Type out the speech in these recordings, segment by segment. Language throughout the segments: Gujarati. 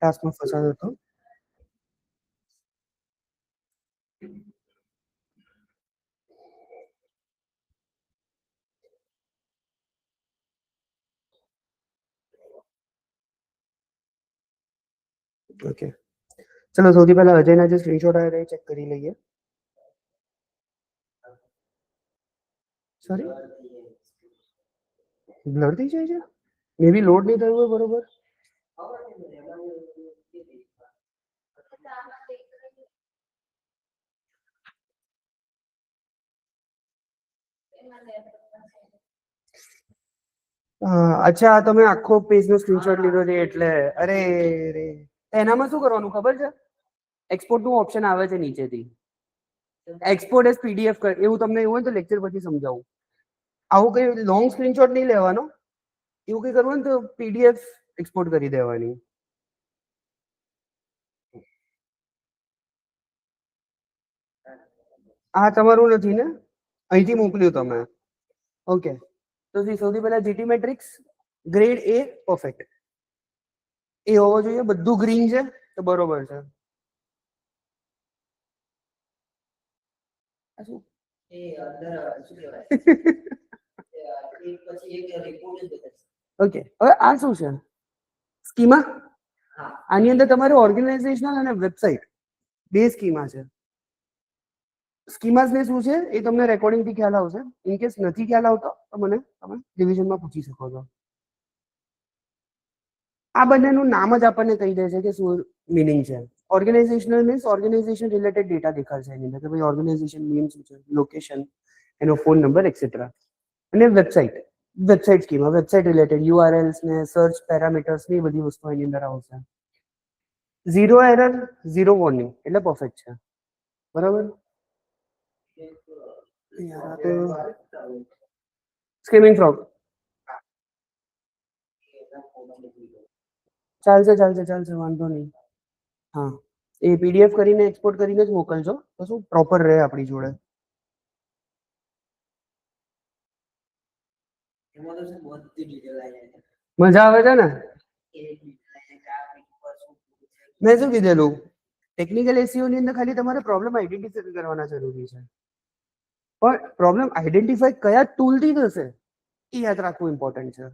ટાસ્કમાં ફસાયો હતો. ઓકે, ચલો સૌથી પહેલા અજયના જે સ્ક્રીનશોટ આવ્યા એ ચેક કરી લઈએ. સોરી, બ્લર થઈ જાય છે, મે બી લોડ નહીં થયું હોય બરોબર. અચ્છા, તમે આખો પેજનો સ્ક્રીનશોટ લીધો છે એટલે. અરે રે, એનામાં શું કરવાનું ખબર છે? એક્સપોર્ટ નું ઓપ્શન આવે છે નીચેથી, એક્સપોર્ટ એઝ પીડીએફ એવું તમને એવું હોય તો લેક્ચર પછી સમજાવું. આવું કઈ લોંગ સ્ક્રીનશોટ નહીં લેવાનો, એવું કઈ કરવું ને તો પીડીએફ એક્સપોર્ટ કરી દેવાની. આ તમારું નથી ને, અહીંથી મોકલ્યું તમે. ઓકે, તો સૌથી પહેલા GTmetrix grade A perfect એ હોવો જોઈએ. બધું ગ્રીન છે તો બરોબર છે. ઓકે, હવે આ શું છે? સ્કીમા. આની અંદર તમારે ઓર્ગેનાઇઝેશનલ અને વેબસાઇટ બે સ્કીમા છે. સ્કીમાસ ને શું છે એ તમને રેકોર્ડિંગ થી ખ્યાલ આવશે. ઇન કેસ નથી ખ્યાલ આવતો તો મને તમે ડિવિઝનમાં પૂછી શકો છો. આ બંનેનું નામ જ આપણને કહી દે છે કે શું મિનિંગ છે. Organisational means organisation related data દેખાડશે એની અંદર કે ભાઈ ઓર્ગેનાઇઝેશન નેમ શું છે, લોકેશન, એનો ફોન નંબર એક્સેટ્રા. અને website schema website related URLs ને સર્ચ પેરામીટર્સ ની બધી વસ્તુ એની અંદર આવશે. ઝીરો એરર, ઝીરો વોર્નિંગ એટલે પરફેક્ટ છે. બરાબર. સ્ક્રીમિંગ ફ્રોગ ચાલશે, વાંધો નહીં. હા, એ પીડીએફ કરીને એક્સપોર્ટ કરીને જ મોકલજો તો શું પ્રોપર રહે આપણી જોડે. મજા આવે છે ને. મેં શું કીધેલું, ટેકનિકલ એસીઓ ની અંદર ખાલી તમારે પ્રોબ્લેમ આઈડેન્ટિફાઈ કરવાના જરૂરી છે. પણ પ્રોબ્લેમ આઈડેન્ટિફાઈ કયા ટૂલ થી થશે એ યાદ રાખવું ઇમ્પોર્ટન્ટ છે.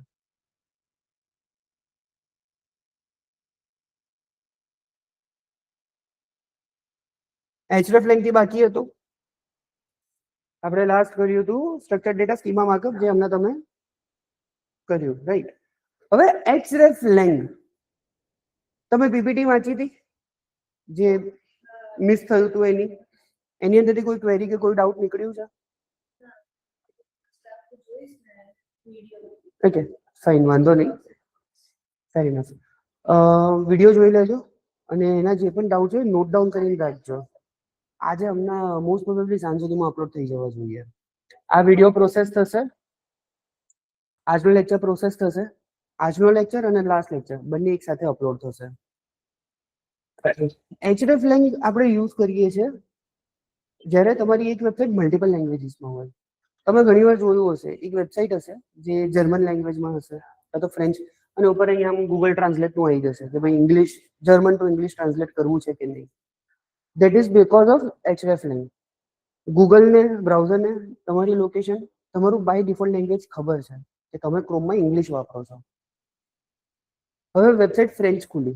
એચરેફ લેંગથી બાકી હતું. આપણે લાસ્ટ કર્યું હતું સ્ટ્રક્ચર ડેટા સ્કીમા માર્કઅપ, જે હમણાં તમે કર્યું, રાઈટ. હવે એચરેફ લેંગ તમે પીપીટી વાંચી હતી જે મિસ થયું હતું એની અંદરથી કોઈ ક્વેરી કે કોઈ ડાઉટ નીકળ્યું છે? ઓકે, ફાઇન, વાંધો નહીં. ફેર ઇનફ. વિડીયો જોઈ લેજો અને એના જે પણ ડાઉટ હોય નોટ ડાઉન કરીને રાખજો. આજે હમણાં મોસ્ટ પ્રોબેબલી સાંજ સુધીમાં અપલોડ થઈ જવા જોઈએ. આ વિડીયો પ્રોસેસ થશે, આજનો લેક્ચર પ્રોસેસ થશે, આજનો લેક્ચર અને લાસ્ટ લેક્ચર બંને એક સાથે અપલોડ થશે. એચરેફ લેંગ આપણે યુઝ કરીએ છીએ જ્યારે તમારી એક વેબસાઇટ મલ્ટિપલ લેંગ્વેજીસમાં હોય. તમે ઘણી વાર જોયું હશે, એક વેબસાઇટ હશે જે જર્મન લેંગ્વેજમાં હશે કાં તો ફ્રેન્ચ, અને ઉપર અહીંયા આમ ગૂગલ ટ્રાન્સલેટનું આવી જશે કે ભાઈ English, German to English translate કરવું છે કે નહીં. That is because of hreflang. ગૂગલને, બ્રાઉઝરને તમારી લોકેશન, તમારું બાય ડિફોલ્ટ લેંગ્વેજ ખબર છે કે તમે ક્રોમમાં ઇંગ્લિશ વાપરો છો. હવે વેબસાઇટ ફ્રેન્ચ ખુલી,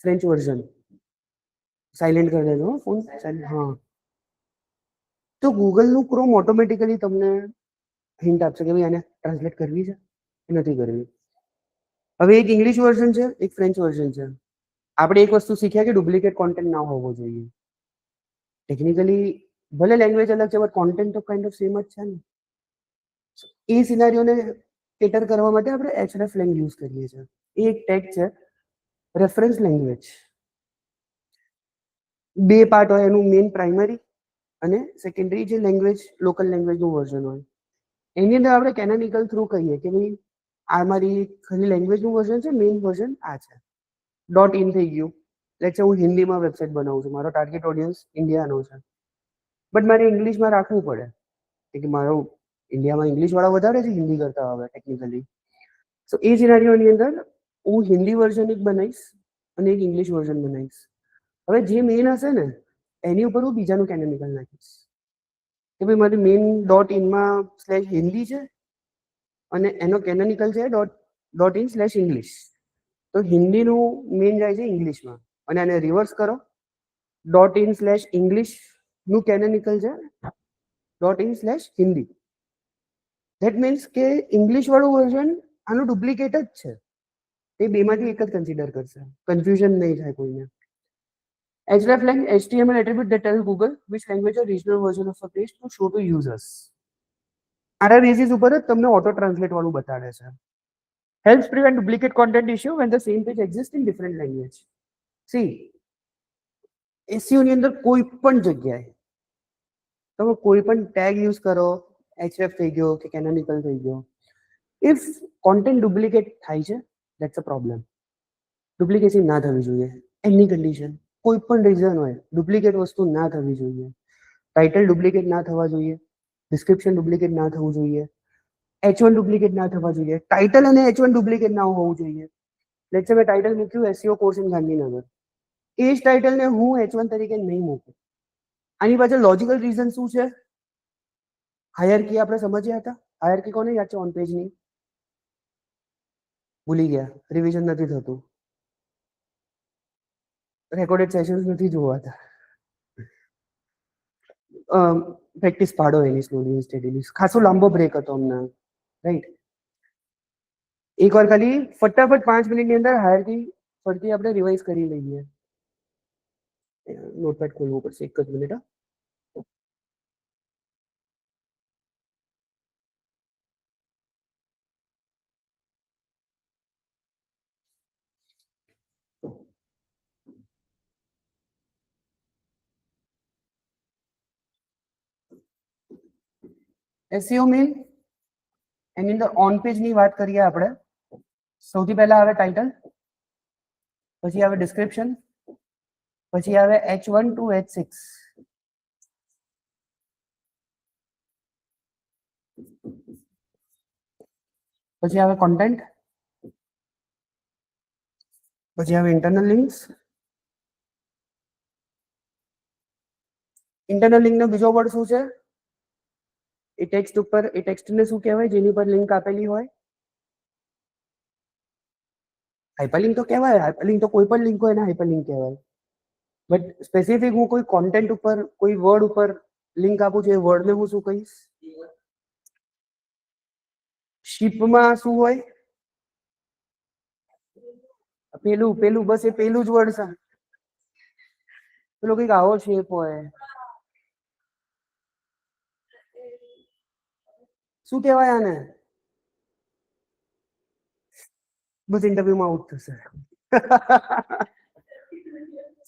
ફ્રેન્ચ વર્ઝન, સાયલેન્ટ કરી દેજો ફોન. હા, તો ગૂગલનું ક્રોમ ઓટોમેટિકલી તમને હિન્ટ આપશે કે ભાઈ આને ટ્રાન્સલેટ કરવી છે કે નથી કરવી. હવે એક ઇંગ્લિશ વર્ઝન છે, એક ફ્રેન્ચ વર્ઝન છે. આપણે એક વસ્તુ શીખ્યા કે ડુપ્લિકેટ કોન્ટેન્ટ ના હોવો જોઈએ. ટેકનિકલી ભલે લેંગ્વેજ અલગ છે બટ કોન્ટેન્ટ તો કાઇન્ડ ઓફ સેમ જ છે ને. એ સિનારીઓને કેટર કરવા માટે આપણે એચરેફ લેંગ યુઝ કરીએ છીએ. એ એક ટેગ છે, રેફરન્સ લેંગ્વેજ. બે પાર્ટ હોય એનું, મેઇન પ્રાઇમરી અને સેકન્ડરી, જે લેંગ્વેજ લોકલ લેંગ્વેજનું વર્ઝન હોય. એની અંદર આપણે કેનોનિકલ થ્રુ કહીએ કે ભાઈ આ મારી ખાલી લેંગ્વેજનું વર્ઝન છે, મેઇન વર્ઝન આ છે. ડોટ ઇન થઈ ગયું. લેટ્સ સે હું હિન્દીમાં વેબસાઇટ બનાવું છું, મારો ટાર્ગેટ ઓડિયન્સ ઇન્ડિયાનો છે, બટ મારે ઇંગ્લિશમાં રાખવું પડે કે મારો ઇન્ડિયામાં ઇંગ્લિશ વાળા વધારે છે હિન્દી કરતા હવે ટેકનિકલી. સો એ સિનારીઓની અંદર હું હિન્દી વર્ઝન એક બનાવીશ અને એક ઇંગ્લિશ વર્ઝન બનાવીશ. હવે જે મેઇન હશે ને એની ઉપર હું બીજાનું કેનોનિકલ નાખીશ કે ભાઈ મારી મેઇન ડોટ ઇનમાં સ્લેશ હિન્દી છે અને એનો કેનોનિકલ છે ડોટ ઇન સ્લેશ ઇંગ્લિશ. તો હિન્દીનું મેઇન જાય છે ઇંગ્લિશમાં અને આને રિવર્સ કરો, ડોટ ઇન સ્લેશ ઇંગ્લિશનું કેનોનિકલ છે dot in slash Hindi. That means કે ઇંગ્લિશ વાળું વર્ઝન આનું ડુપ્લિકેટ જ છે. એ બેમાંથી એક જ કન્સિડર કરશે, કન્ફ્યુઝન નહીં થાય કોઈને. hreflang HTML attribute that tells Google which language or regional version of a page to show to users. આના બેસિસ ઉપર જ તમને ઓટો ટ્રાન્સલેટ વાળું બતાડે છે. helps prevent duplicate content issue when the same page exists in different language. See, SEO ની અંદર કોઈ પણ જગ્યાએ તમે કોઈ પણ ટેગ યુઝ કરો, href થઈ ગયો કે કેનોનિકલ થઈ ગયો, ઇફ કોન્ટેન્ટ ડુપ્લિકેટ થાય છે ધેટ્સ અ પ્રોબ્લેમ. ડુપ્લિકેશન ના થવી જોઈએ એની કન્ડિશન, કોઈ પણ રીઝન હોય ડુપ્લિકેટ વસ્તુ ના થવી જોઈએ. ટાઇટલ ડુપ્લિકેટ ના થવા જોઈએ, ડિસ્ક્રિપ્શન ડુપ્લિકેટ ના થવું જોઈએ, H1 ડુપ્લિકેટ ના થવા જોઈએ, ટાઇટલ અને H1 ડુપ્લિકેટ ના હોવું જોઈએ. લેટ્સ સે મેં ટાઇટલ મૂક્યું SEO કોર્સ ઇન ગાંધીનગર, એ જ ટાઇટલને હું H1 તરીકે નહીં મૂકું. આની પાછળ લોજિકલ રીઝન શું છે? હાયરકી આપણે સમજ્યા હતા. હાયરકી કોને યાદ છે ઓન પેજની? ભૂલી ગયા, રિવિઝન નથી થતું, રેકોર્ડેડ સેશન્સ નથી જોવાતા. પ્રેક્ટિસ પાડો એની સ્લોલી સ્ટડીલી. ખાસો લાંબો બ્રેક હતો હમણાં, રાઈટ? એકવાર ખાલી ફટાફટ 5 મિનિટની અંદર હાયરકી ફરતી આપણે રિવાઇઝ કરી લઈએ. નોટપેડ ખોલવું પડશે, એક જ મિનિટ. SEO મેન એની અંદર ઓન પેજ ની વાત કરીએ આપણે. સૌથી પહેલા આવે ટાઇટલ, પછી આવે ડિસ્ક્રિપ્શન, પછી આવે H1 to H6, પછી આવે કોન્ટેન્ટ, પછી આવે ઇન્ટરનલ લિંક્સ. ઇન્ટરનલ લિંક નો બીજો વર્ડ શું છે? એ ટેક્સ્ટ ઉપર, એ ટેક્સ્ટને શું કહેવાય જેની પર લિંક આપેલી હોય? હાઇપરલિંક તો કહેવાય. હાઇપરલિંક તો કોઈ પણ લિંક હોય એને હાઇપરલિંક કહેવાય. બટ સ્પેસિફિક હું કોઈ કોન્ટેન્ટ ઉપર, કોઈ વર્ડ ઉપર લિંક આપું છું, એ વર્ડને હું શું કહીશ? શીપમાં શું હોય? પેલું બસ એ પેલું જ વર્ડ છે. પેલો કંઈક આવો શેપ હોય, શું કહેવાય આને? બસ ઇન્ટરવ્યુમાં આઉટ થશે.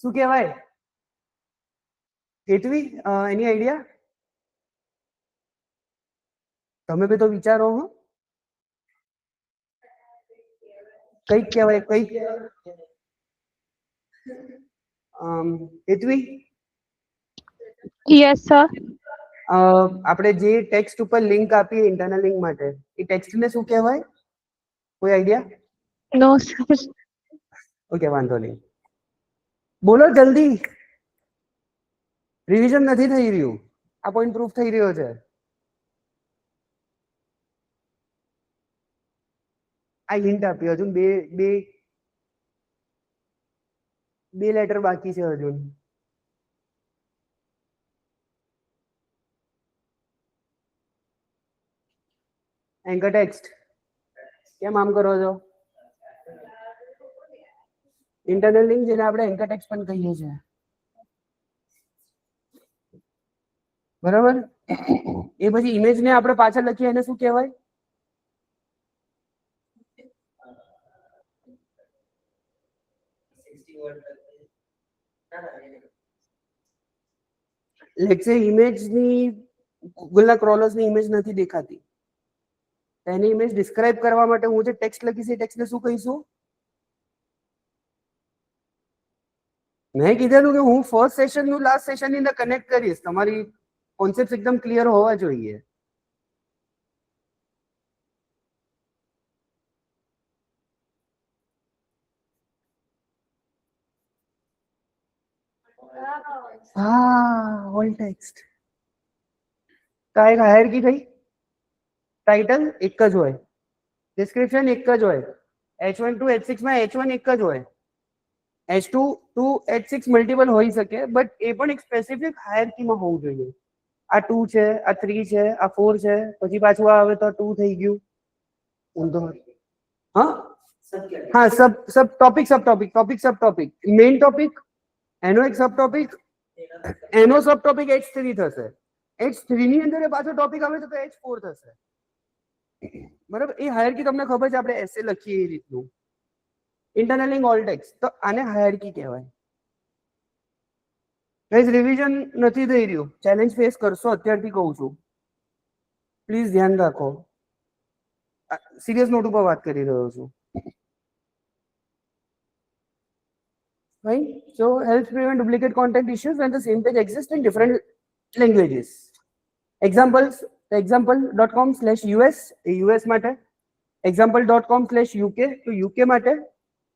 શું કહેવાય? કેતવી, એની આઈડિયા? તમે બી તો વિચારો. હો, કઈક કહેવાય, કઈક. કેતવી, યસ સર. આપણે જે ટેક્સ્ટ ઉપર લિંક આપીએ ઇન્ટરનલ લિંક માટે, એ ટેક્સ્ટને શું કહેવાય? કોઈ આઈડિયા? નો સર. ઓકે, વાંધો નહીં. બોલો જલ્દી, રિવિઝન નથી થઈ રહ્યું. આ પોઈન્ટ પ્રૂફ થઈ રહ્યો છે. આ હિન્ટ આપી, હજુ બે લેટર બાકી છે હજુ. એન્કર ટેક્સ્ટ, કેમ આમ કરો છો? ઇન્ટરનલ લિંક જેને આપણે એન્કર ટેક્સ્ટ પણ કહીએ છીએ, બરાબર? એ પછી ઇમેજને આપણે પાછળ લખીએ એને શું કહેવાય? લેટ્સ સે ઇમેજની ગૂગલના ક્રોલર્સની ઇમેજ નથી દેખાતી, એની ઇમેજ ડિસ્ક્રાઇબ કરવા માટે હું જે ટેક્સ્ટ લખીશ એ ટેક્સ્ટને શું કહીશું? મેં કીધેલું કે હું ફર્સ્ટ સેશનનું લાસ્ટ સેશનની અંદર કનેક્ટ કરીશ. તમારી કોન્સેપ્ટ એકદમ ક્લિયર હોવા જોઈએ. હા, ઓલ ટેક્સ્ટ. તો એક હાયરકી થઈ. ટાઇટલ એક જ હોય, ડિસ્ક્રિપ્શન એક જ હોય, H1 ટુ H6 માં H1 એક જ હોય, H2 ટુ H6 મલ્ટિપલ હોઈ શકે, બટ એ પણ એક સ્પેસિફિક હાયરકીમાં હોવું જોઈએ. આ 2 છે, આ 3 છે, આ 4 છે, પછી પાછું આવે તો 2 થઈ ગયું. હા હા, સબ ટોપિક મેઇન ટોપિક, એનો એક સબ ટોપિક, એનો સબ ટોપિક H3 થશે. H3 ની અંદર પાછો ટોપિક આવે તો H4 થશે. બરાબર, એ હાયરકી તમને ખબર છે, આપણે એસે લખીએ એ રીતનું. ઇન્ટરનલિંગ ઓલ ટેક્સ્ટ, તો આને હાયરકી કહેવાય. ગાઈસ રિવિઝન નથી થઈ રહ્યું, ચેલેન્જ ફેસ કરશો અત્યારથી કહું છું. પ્લીઝ ધ્યાન રાખો, સિરિયસ નોટ ઉપર વાત કરી રહ્યો છું. Right? So helps prevent duplicate content issues when the same page exists in different languages. Examples, example.com/US US માટે, example.com/UK તો UK માટે,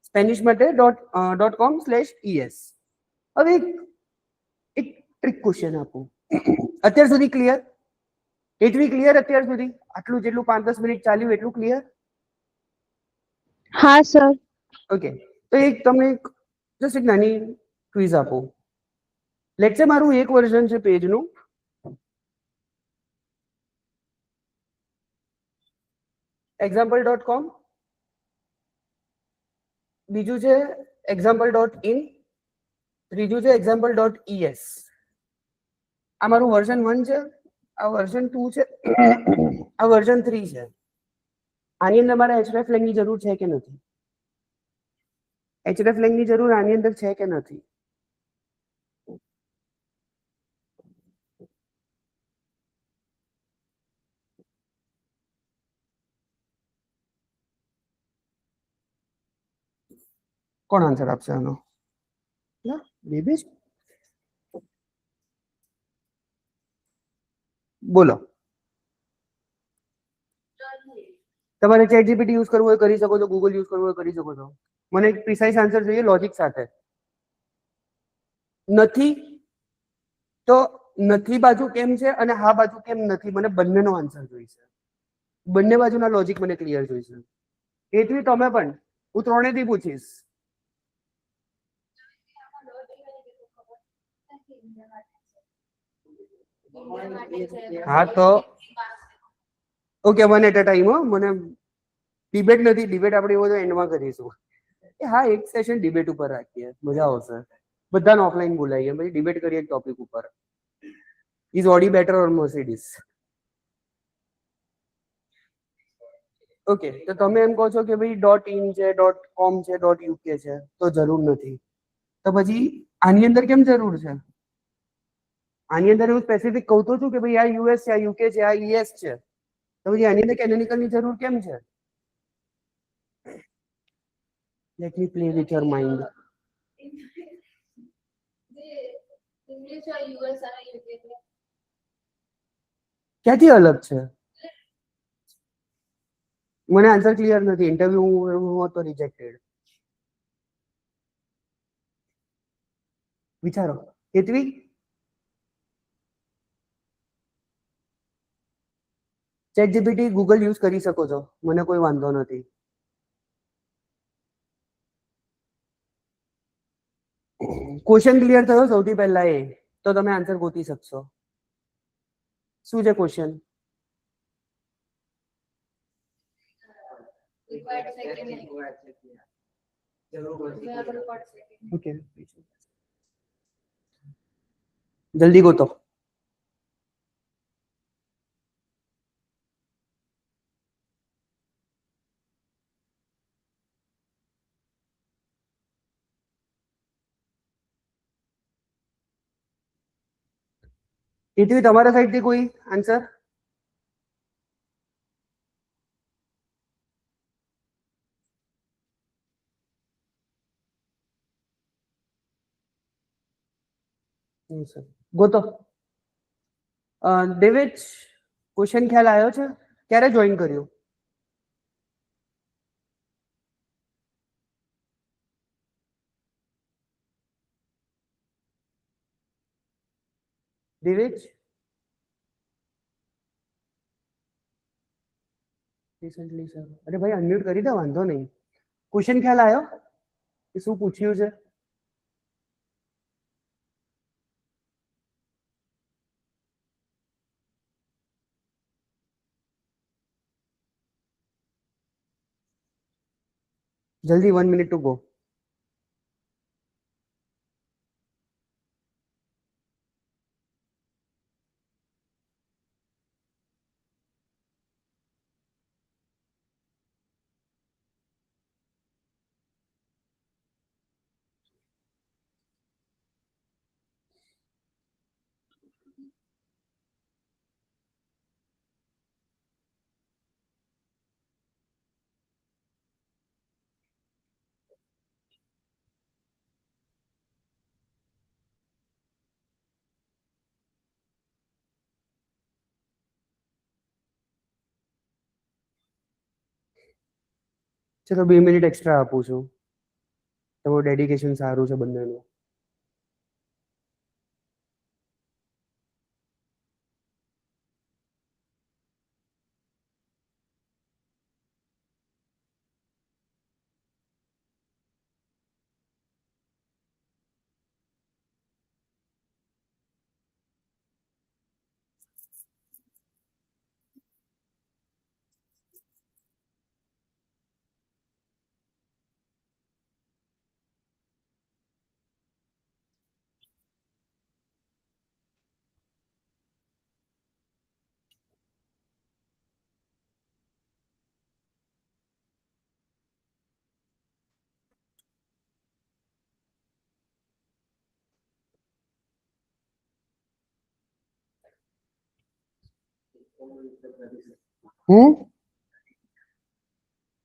સ્પેનિશ માટે .com/ES. હવે એક ટ્રિક ક્વેશ્ચન આપું, અત્યાર સુધી ક્લિયર? એટલી ક્લિયર અત્યાર સુધી? આટલું જેટલું 5-10 મિનિટ ચાલ્યું એટલું ક્લિયર? હા સર. ઓકે, તો એક તમને જસ્ટ એક નાની ક્વિઝ આપું. લેટ્સ સે મારું એક વર્ઝન છે પેજનું, example.com, બીજું છે example.in, ત્રીજું છે example.es. આ મારું વર્ઝન 1 છે, આ વર્ઝન 2 છે, આ વર્ઝન 3 છે. આની અંદર મારે hreflang ની જરૂર છે કે નથી? hreflang ની જરૂર આની અંદર છે કે નથી? કોણ આન્સર આપશે આનો? બેબી બોલો. તમારે ચેટ જીપીટી યુઝ કરવું હોય કરી શકો છો, ગૂગલ યુઝ કરવું હોય કરી શકો છો. મને એક પ્રિસાઇઝ આન્સર જોઈએ લોજિક સાથે. નથી તો નથી બાજુ કેમ છે અને હા બાજુ કેમ નથી, મને બંનેનો આન્સર જોઈશે. બંને બાજુના લોજિક મને ક્લિયર જોઈશે. એથી તમે પણ, હું ત્રણેયથી પૂછીશ. હા તો okay, one at a time. હો, મને ડિબેટ નથી, ડિબેટ આપણે એવું એન્ડમાં કરીશું. હા, એક સેશન ડિબેટ ઉપર રાખીએ, મજા આવશે. બધાને ઓફલાઈન બોલાવીએ, પછી ડિબેટ કરીએ ટોપિક ઉપર. Is Audi better or Mercedes? Okay, તો તમે એમ કહો છો કે ભાઈ .in છે, .com છે, .uk છે, તો જરૂર નથી. તો પછી આની અંદર કેમ જરૂર છે? આની અંદર હું સ્પેસિફિક કહું તો છું કે ભાઈ આ યુએસ છે, આ યુકે છે, આ ES છે, તો પછી આની અંદર કેનોનિકલની જરૂર કેમ છે? Let me play with your mind. ક્યાંથી અલગ છે? મને આન્સર ક્લિયર નથી. ઇન્ટરવ્યુ એવું હતો રિજેક્ટેડ. વિચારો. Hetvi, chat GPT Google use કરી શકો છો, મને કોઈ વાંધો નથી. ક્વેશ્ચન ક્લિયર થયો સૌથી પહેલા એ, તો તમે આન્સર ગોતી શકશો. શું છે ક્વેશ્ચન? ઓકે, જલ્દી ગોતો. હેતવી, તમારા સાઈડથી કોઈ આન્સર? ગોતો. દેવેશ, ક્વેશ્ચન ખ્યાલ આવ્યો છે? ક્યારે જોઈન કર્યું? દિવેજ રિસન્ટલી સર, અરે ભાઈ અનમ્યુટ કરી દે, વાંધો નહીં. ક્વેશ્ચન ખ્યાલ આવ્યો કે શું પૂછ્યું છે? જલ્દી, 1 મિનિટ ટુ ગો. ચલો 2 મિનિટ એક્સ્ટ્રા આપું છું. તમારું ડેડિકેશન સારું છે બંનેનું.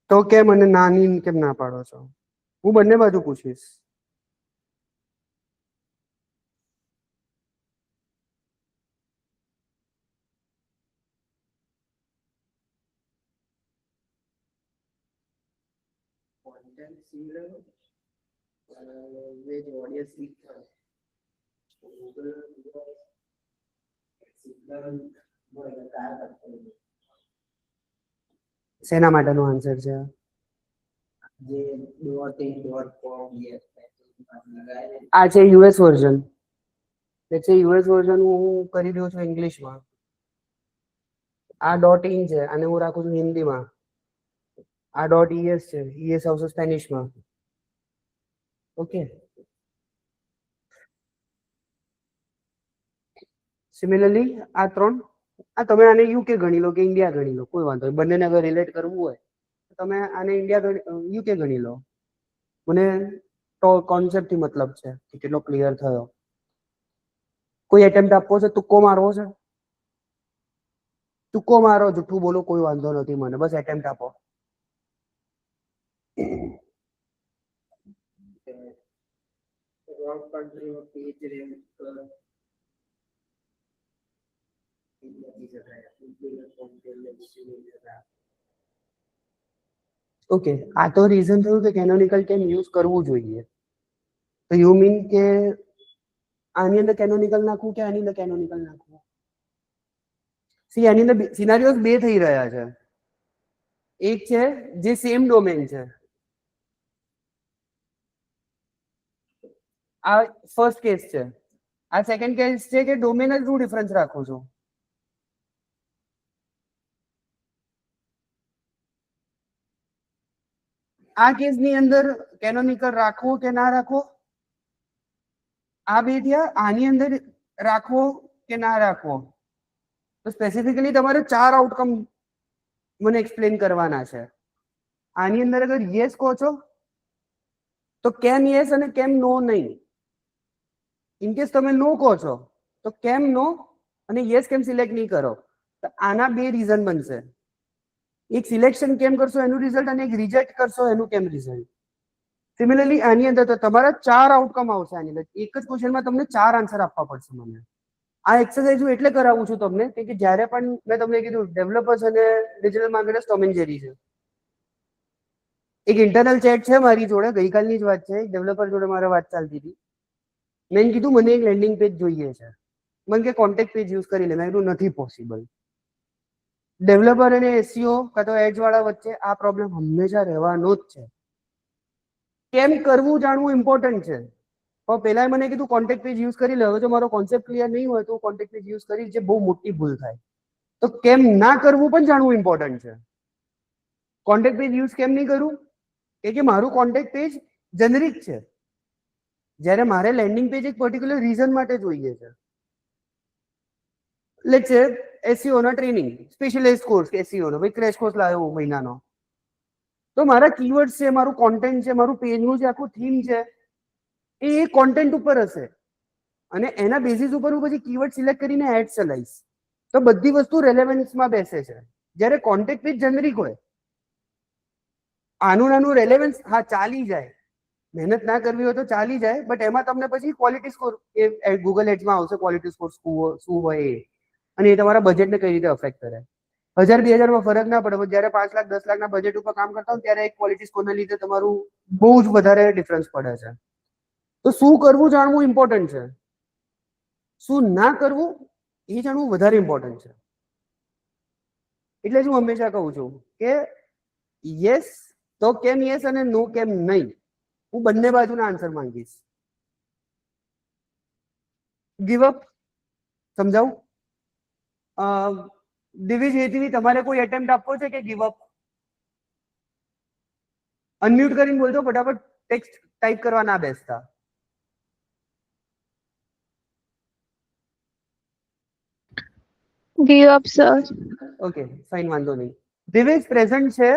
તો કેમ અને નાની કેમ ના પાડો છો? હું બંને બાજુ પૂછીશ. શેના માટેનો આન્સર છે? આ છે યુએસ વર્ઝન. એટલે યુએસ વર્ઝન હું કરી રહ્યો છું ઇંગ્લિશમાં. આ ડોટ ઇન છે, અને હું રાખું છું હિન્દીમાં. આ ડોટ ઈએસ છે, ઈએસ આવશે સ્પેનિશમાં. ઓકે. સિમિલરલી આ ત્રણ, આ તમે આને યુકે ગણી લો કે ઇન્ડિયા ગણી લો, કોઈ વાંધો નહીં. બંનેને અગર રિલેટ કરવું હોય તો તમે આને ઇન્ડિયા યુકે ગણી લો. મને તો કોન્સેપ્ટ થી મતલબ છે કે કેટલો ક્લિયર થયો. કોઈ એટેમ્પ્ટ આપવો છે? તુક્કો મારવો છે? તુક્કો મારો, જૂઠું બોલો, કોઈ વાંધો નથી મને, બસ એટેમ્પ્ટ આપો. ઓકે, આ તો રીઝન થયું કે કેનોનિકલ કેમ યુઝ કરવું જોઈએ. તો યુ મીન કે આની અંદર કેનોનિકલ નાખવું કે આની અંદર કેનોનિકલ નાખવું? સી આની અંદર સિનારીઓસ બે થઈ રહ્યા છે. એક છે જે સેમ ડોમેન છે, આ ફર્સ્ટ કેસ છે. આ સેકન્ડ કેસ છે કે ડોમેન જ હું ડિફરન્સ રાખું છું. આ કેસની અંદર કેનોનિકલ રાખવો કે ના રાખવો? આ બે થયા. આની અંદર રાખવો કે ના રાખવો? તો સ્પેસિફિકલી તમારે 4 આઉટકમ મને એક્સપ્લેન કરવાના છે. આની અંદર અગર યસ કહો છો તો કેમ યસ અને કેમ નો નહીં. ઇનકેસ તમે નો કહો છો તો કેમ નો અને યસ કેમ સિલેક્ટ નહીં કરો. તો આના બે રીઝન બનશે. એક સિલેક્શન કેમ કરશો એનું રિઝલ્ટ, અને એક રિજેક્ટ કરશો એનું કેમ રિઝલ્ટ. સિમિલરલી આની અંદર તો તમારા 4 આઉટકમ આવશે. આની અંદર એક જ ક્વેશ્ચનમાં તમને 4 આન્સર આપવા પડશે મને. આ એક્સરસાઇઝ હું એટલે કરાવું છું તમને કે જ્યારે પણ મેં તમને કીધું ડેવલપર્સ અને digital marketers Tom and Jerry છે. એક ઇન્ટરનલ ચેટ છે મારી જોડે, ગઈકાલની જ વાત છે. ડેવલપર જોડે મારે વાત ચાલતી હતી. મેં કીધું મને એક લેન્ડિંગ પેજ જોઈએ છે. મને કે કોન્ટેક્ટ પેજ યુઝ કરી લે. મેં કીધું નથી પોસિબલ. ડેવલપર અને એસઈઓ કાં તો એડ્સ વાળા વચ્ચે આ પ્રોબ્લેમ હંમેશા રહેવાનો જ છે. કેમ કરવું જાણવું ઇમ્પોર્ટન્ટ છે. પણ પેલા મને કીધું કોન્ટેક્ટ પેજ યુઝ કરી લે. હવે જો મારો કોન્સેપ્ટ ક્લિયર નહીં હોય તો કોન્ટેક્ટ પેજ યુઝ કરી જે બહુ મોટી ભૂલ થાય. તો કેમ ના કરવું પણ જાણવું ઇમ્પોર્ટન્ટ છે. કોન્ટેક્ટ પેજ યુઝ કેમ નહીં કરું કે મારું કોન્ટેક્ટ પેજ જેનરિક છે, જ્યારે મારે લેન્ડિંગ પેજ એક પર્ટિક્યુલર રીઝન માટે જોઈએ છે. લેટ્સ સે એસઈઓ નો ટ્રેનિંગ સ્પેશિયલાઇઝ કોર્સ એસઈઓ નો ભાઈ ક્રેશ કોર્સ લાવ્યો મહિનાનો, તો મારા કીવર્ડ્સ છે, મારું કોન્ટેન્ટ છે, મારું પેજનું જે આખું થીમ છે એ કોન્ટેન્ટ ઉપર હશે અને એના બેઝિસ ઉપર હું પછી કીવર્ડ સિલેક્ટ કરીને એડ ચલાવીશ. તો બધી વસ્તુ રેલેવન્સમાં બેસે છે. જ્યારે કોન્ટેક્ટ પેજ જેનરિક હોય, આનું નાનું રેલેવન્સ હા ચાલી જાય, મહેનત ના કરવી હોય તો ચાલી જાય, બટ એમાં તમને પછી ક્વોલિટી સ્કોર એ ગૂગલ એડ્સમાં આવશે ક્વોલિટી સ્કોર શું હોય એ, અને એ તમારા બજેટને કઈ રીતે અફેક્ટ કરે. 1000-2000 ફરક ના પડે, પણ જ્યારે 5 લાખ 10 લાખના બજેટ ઉપર કામ કરતા હોય ત્યારે એક ક્વોલિટી સ્કોરના લીધે તમારું બહુ જ વધારે ડિફરન્સ પડે છે. તો શું કરવું જાણવું ઇમ્પોર્ટન્ટ છે, શું ના કરવું એ જાણવું વધારે ઇમ્પોર્ટન્ટ છે. એટલે જ હું હંમેશા કહું છું કે યસ તો કેમ યસ અને નો કેમ નહીં. હું બંને બાજુના આન્સર માંગીશ. ગીવ અપ સમજાવું? દિવ્ય હેતવી તમારે કોઈ એટેમ્પ્ટ આપવો છે કે ગીવ અપ? અનમ્યુટ કરીને બોલજો, ફટાફટ ટેક્સ્ટ ટાઈપ કરવા ના બેસતા. Give up, sir. Okay fine, વાંધો નહીં. દિવ્ય પ્રેઝન્ટ છે?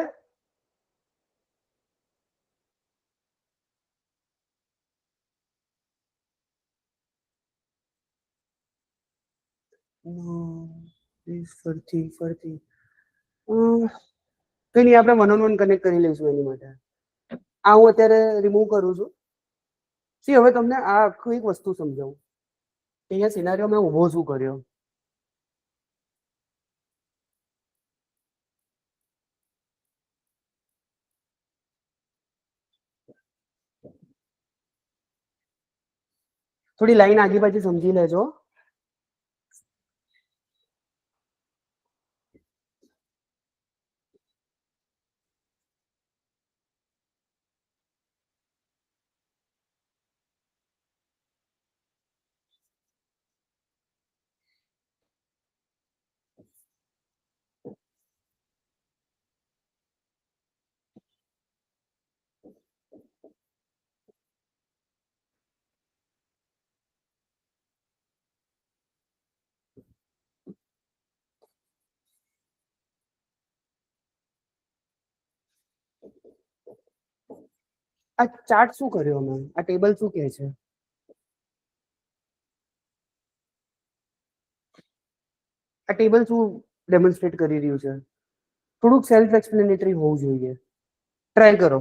ફરતી કઈ નહીં, આપણે વન ઓન વન કનેક્ટ કરી લઈશું એની માટે. આ હું અત્યારે રિમૂવ કરું છું. સી હવે તમને આ આખું એક વસ્તુ સમજાવું. અહીંયા સિનારીઓ મેં ઉભો શું કર્યો. થોડી લાઈન આગી પાછી સમજી લેજો. આ ચાર્ટ શું કર્યો અમે? આ ટેબલ શું કહે છે? આ ટેબલ શું ડેમોન્સ્ટ્રેટ કરી રહ્યું છે? થોડુંક સેલ્ફ એક્સપ્લેનેટરી હોવું જોઈએ. ટ્રાય કરો.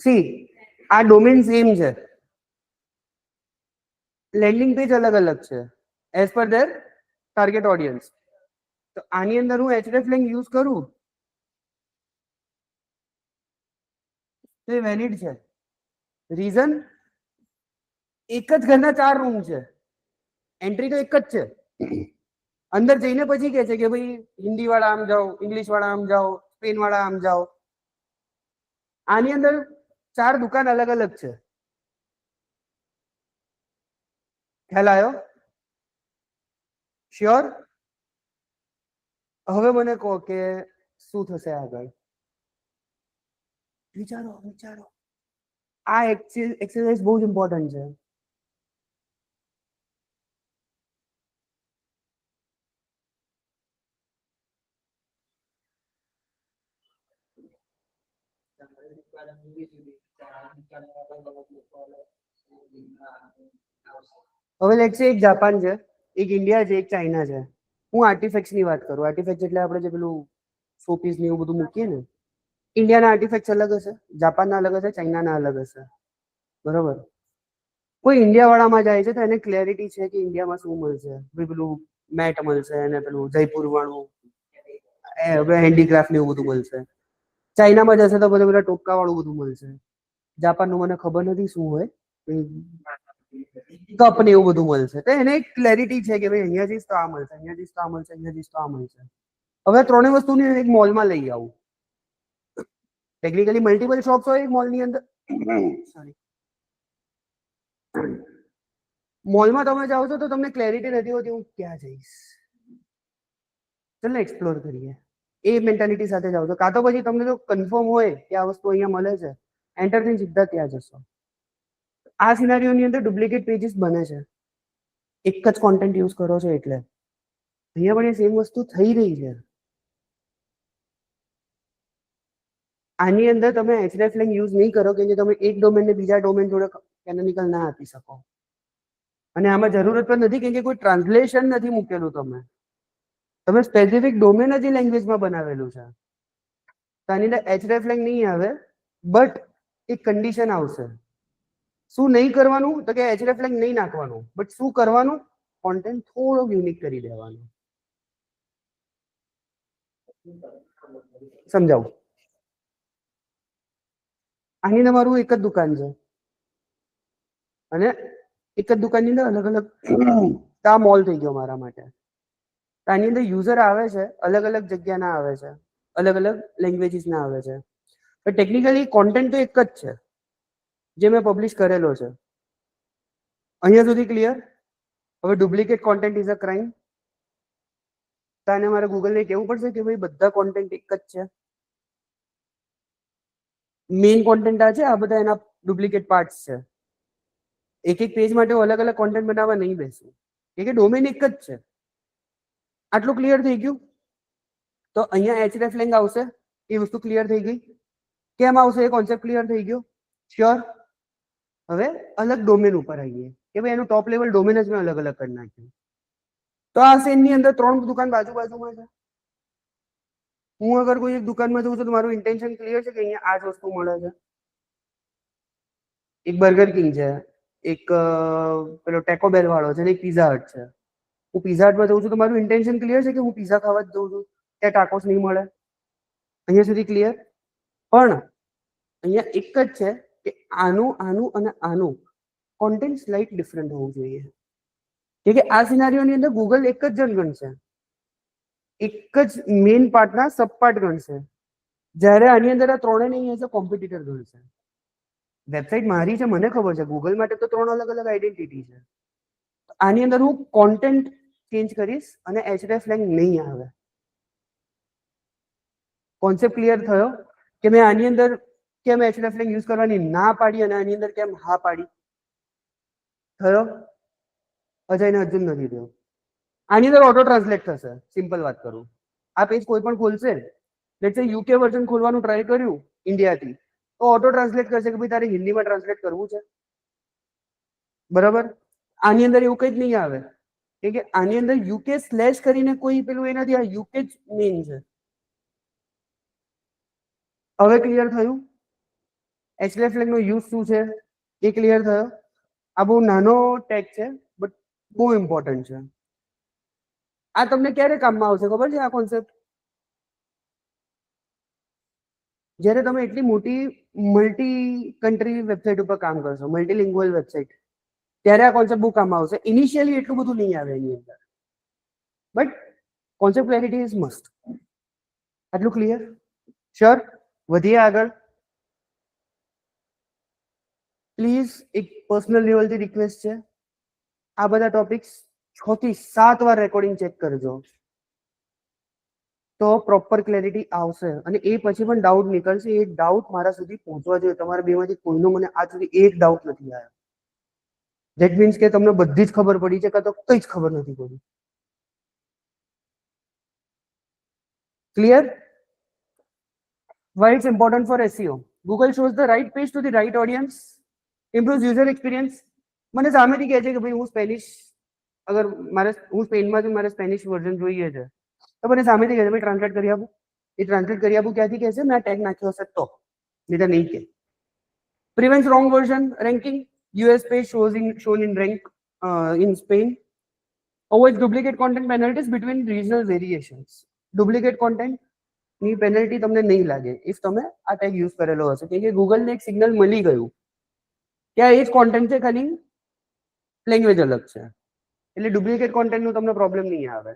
સી આ ડોમેન સેમ છે, લેન્ડિંગ પેજ અલગ અલગ છે as per there target audience. તો આની અંદર હું hreflang યુઝ કરું તો એ વેલિડ છે. રીઝન એક જ ઘરના 4 રૂમ છે, એન્ટ્રી તો એક જ છે. અંદર જઈને પછી કહે છે કે ભાઈ હિન્દી વાળા આમ જાઓ, ઇંગ્લિશ વાળા આમ જાઓ, સ્પેન વાળા આમ જાઓ. આની અંદર 4 દુકાન અલગ અલગ છે. ખ્યાલ આવ્યો? શ્યોર? હવે મને કહો કે શું થશે આગળ. વિચારો વિચારો. આ એક્સરસાઇઝ બહુ જ ઇમ્પોર્ટન્ટ છે. હવે લેટ્સ સે એક જાપાન છે, એક ઇન્ડિયા છે, એક ચાઇના છે. હું આર્ટિફેક્ટ્સ ની વાત કરું. આર્ટિફેક્ટ એટલે આપણે જે પેલું શોપીસ ને એવું બધું મૂકીએ ને, ઇન્ડિયાના આર્ટિફેક્ટ્સ અલગ હશે, જાપાનના અલગ હશે, ચાઇનાના અલગ હશે. બરોબર? કોઈ ઇન્ડિયા વાળામાં જાય છે તો એને ક્લેરિટી છે કે ઇન્ડિયામાં શું મળશે. પેલું મેટ મળશે અને પેલું જયપુર વાળું હેન્ડીક્રાફ્ટ ને એવું બધું મળશે. ચાઇનામાં જશે તો બધા ટોપકા વાળું બધું મળશે. જાપાનનું મને ખબર નથી શું હોય, કપ ને એવું બધું મળશે. તો એને એક ક્લેરિટી છે કે ભાઈ અહીંયા જઈશ તો આ મળશે, અહીંયા જઈશ તો આ મળશે, અહીંયા જઈશ તો આ મળશે. હવે ત્રણેય વસ્તુને એક મોલમાં લઈ આવું. ટેકનિકલી મલ્ટિપલ શોપ્સ હોય એક મોલની અંદર. સોરી, મોલમાં તમે જાઓ છો તો તમને ક્લેરિટી નથી હોતી હું ક્યાં જઈશ. ચાલો એક્સપ્લોર કરીએ. એ મેન્ટાલિટી સાથે જાઓ છો. કાં તો પછી તમને જો કન્ફર્મ હોય કે આ વસ્તુ અહીંયા મળે છે, એન્ટર થઈને સીધા ત્યાં જશો. આ સિનારીઓની અંદર ડુપ્લિકેટ પેજીસ બને છે, એક જ કોન્ટેન્ટ યુઝ કરો છો એટલે. અહીંયા પણ એ સેમ વસ્તુ થઈ રહી છે. આની અંદર તમે hreflang યુઝ નહીં કરો કે તમે એક ડોમેનને બીજા ડોમેન જોડે કેનોનિકલ ના આપી શકો. અને આમાં જરૂરત પણ નથી કે કોઈ ટ્રાન્સલેશન નથી મૂકેલું. તમે સ્પેસિફિક ડોમેન જ લેંગ્વેજમાં બનાવેલું છે. તો આની અંદર hreflang નહીં આવે, બટ એક કન્ડિશન આવશે. શું નહીં કરવાનું તો કે hreflang નહીં નાખવાનું, બટ શું કરવાનું, કોન્ટેન્ટ થોડો યુનિક કરી દેવાનું. સમજાવું. આની અંદર મારું એક જ દુકાન છે અને એક જ દુકાનની અંદર અલગ અલગ આ મોલ થઈ ગયો મારા માટે. આની અંદર યુઝર આવે છે, અલગ અલગ જગ્યાના આવે છે, અલગ અલગ લેંગ્વેજીસના આવે છે. પણ ટેકનિકલી કોન્ટેન્ટ તો એક જ છે જે મેં પબ્લિશ કરેલો છે. અહીંયા સુધી ક્લિયર? હવે duplicate content is a crime. તો આને મારે ગૂગલને કહેવું પડશે કે ભાઈ બધા કોન્ટેન્ટ એક જ છે. મેઇન કોન્ટેન્ટ આ છે, આ બધા એના ડુપ્લિકેટ પાર્ટ્સ છે. એક એક પેજ માટે અલગ અલગ કોન્ટેન્ટ બનાવવા નહીં બેસું, કે ડોમેન એક જ છે. આટલું ક્લિયર થઈ ગયું? તો અહીંયા hreflang આવશે, એ વસ્તુ ક્લિયર થઈ ગઈ. કેમ આવશે એ કોન્સેપ્ટ ક્લિયર થઈ ગયો? શ્યોર. હવે અલગ ડોમેન ઉપર આવીએ કે ભાઈ એનું ટોપ લેવલ ડોમેન જ મેં અલગ અલગ કરી નાખ્યું. તો આ સેનની અંદર 3 દુકાન બાજુમાં છે. હું અગર કોઈ એક દુકાનમાં જઉં છું તો મારું ઇન્ટેન્શન ક્લિયર છે કે અહીંયા આ જ વસ્તુ મળે છે. એક બર્ગર કિંગ છે, એક પેલો ટેકો બેલ વાળો છે, એક પિઝા હટ છે. હું પિઝા હટમાં જઉં છું તો મારું ઇન્ટેન્શન ક્લિયર છે કે હું પિઝા ખાવા જ જઉં છું, ત્યાં ટાકોસ નહીં મળે. અહીંયા સુધી ક્લિયર? પણ અહીંયા એક જ છે કે આનું અને આનું કોન્ટેન્ટ સ્લાઇટ ડિફરન્ટ હોવું જોઈએ. કે આ સિનારીઓની અંદર ગૂગલ એક જ જણ ગણશે, એક જ મેઇન પાર્ટના સબ પાર્ટ ગણશે. જ્યારે આની અંદર આ ત્રણે નહીં હશે, કોમ્પિટિટર ગણશે. વેબસાઇટ મારી છે, મને ખબર છે. ગૂગલ માટે તો 3 અલગ અલગ આઈડેન્ટિટી છે. આની અંદર હું કોન્ટેન્ટ ચેન્જ કરીશ અને hreflang નહીં આવે. કોન્સેપ્ટ ક્લિયર થયો કે મેં આની અંદર કેમ hreflang યુઝ કરવાની ના પાડી અને આની અંદર કેમ હા પાડી? થયો? અજય ને અર્જુન નથી થયો. આની અંદર ઓટો ટ્રાન્સલેટ થશે. સિમ્પલ વાત કરું, આ પેજ કોઈ પણ ખોલશે, લેટ્સ સે યુકે વર્ઝન ખોલવાનું ટ્રાય કર્યું ઇન્ડિયાથી, તો ઓટો ટ્રાન્સલેટ કરશે કે ભાઈ તારે હિન્દીમાં ટ્રાન્સલેટ કરવું છે. બરાબર? આની અંદર એવું કંઈ જ નહીં આવે કે આની અંદર યુકે સ્લેશ કરીને કોઈ પેલું એ નથી, આ યુકે જ મેઇન છે. હવે ક્લિયર થયું? hreflang નો યુઝ શું છે એ ક્લિયર થયો? આ બહુ નાનો ટેગ છે બટ બહુ ઇમ્પોર્ટન્ટ છે. આ તમને ક્યારે કામમાં આવશે ખબર છે? આ કોન્સેપ્ટ જ્યારે તમે એટલી મોટી મલ્ટી કન્ટ્રી વેબસાઇટ ઉપર કામ કરશો, મલ્ટીલિંગ્યુઅલ વેબસાઇટ, ત્યારે આ કોન્સેપ્ટ બહુ કામ આવશે. ઇનિશિયલી એટલું બધું નહીં આવે એની અંદર, but concept clarity is must. આટલું ક્લિયર? શ્યોર? વધીએ આગળ. પ્લીઝ એક પર્સનલ લેવલથી રિક્વેસ્ટ છે, આ બધા ટોપિક્સ 6 થી 7 વાર રેકોર્ડિંગ ચેક કરજો, તો પ્રોપર ક્લેરિટી આવશે. અને એ પછી પણ ડાઉટ નીકળશે, એ ડાઉટ મારા સુધી પહોંચવા જોઈએ. તમારા બેમાંથી કોઈનો મને આજ સુધી એક ડાઉટ નથી આવ્યો. ધેટ મીન્સ કે તમને બધી જ ખબર પડી છે, કાં તો કંઈ જ ખબર નથી પડી. Clear? Why it's important for SEO? Google shows the right page to the right audience, improves user experience. મને સામેથી કહે છે કે ભાઈ હું સ્પેનિશ, અગર મારે હું સ્પેનમાં છું, મારે સ્પેનિશ વર્ઝન જોઈએ છે, તો મને સામેથી કહે છે ભાઈ ટ્રાન્સલેટ કરી આપું. એ ટ્રાન્સલેટ કરી આપું ક્યાંથી કહે છે? મેં ટેગ નાખ્યો હશે તો, નહીં તો નહીં કે. Prevents wrong version ranking. US page shown in rank in Spain. Avoids duplicate content penalties between regional variations. Duplicate content ની પેનલ્ટી તમને નહીં લાગે ઇફ તમે આ ટેગ યુઝ કરેલો હશે, કેમ કે ગૂગલને એક સિગ્નલ મળી ગયું કે આ એ જ કોન્ટેન્ટ છે, ખાલી લેંગ્વેજ અલગ છે, એટલે ડુપ્લિકેટ કોન્ટેન્ટનો તમને પ્રોબ્લેમ નહીં આવે.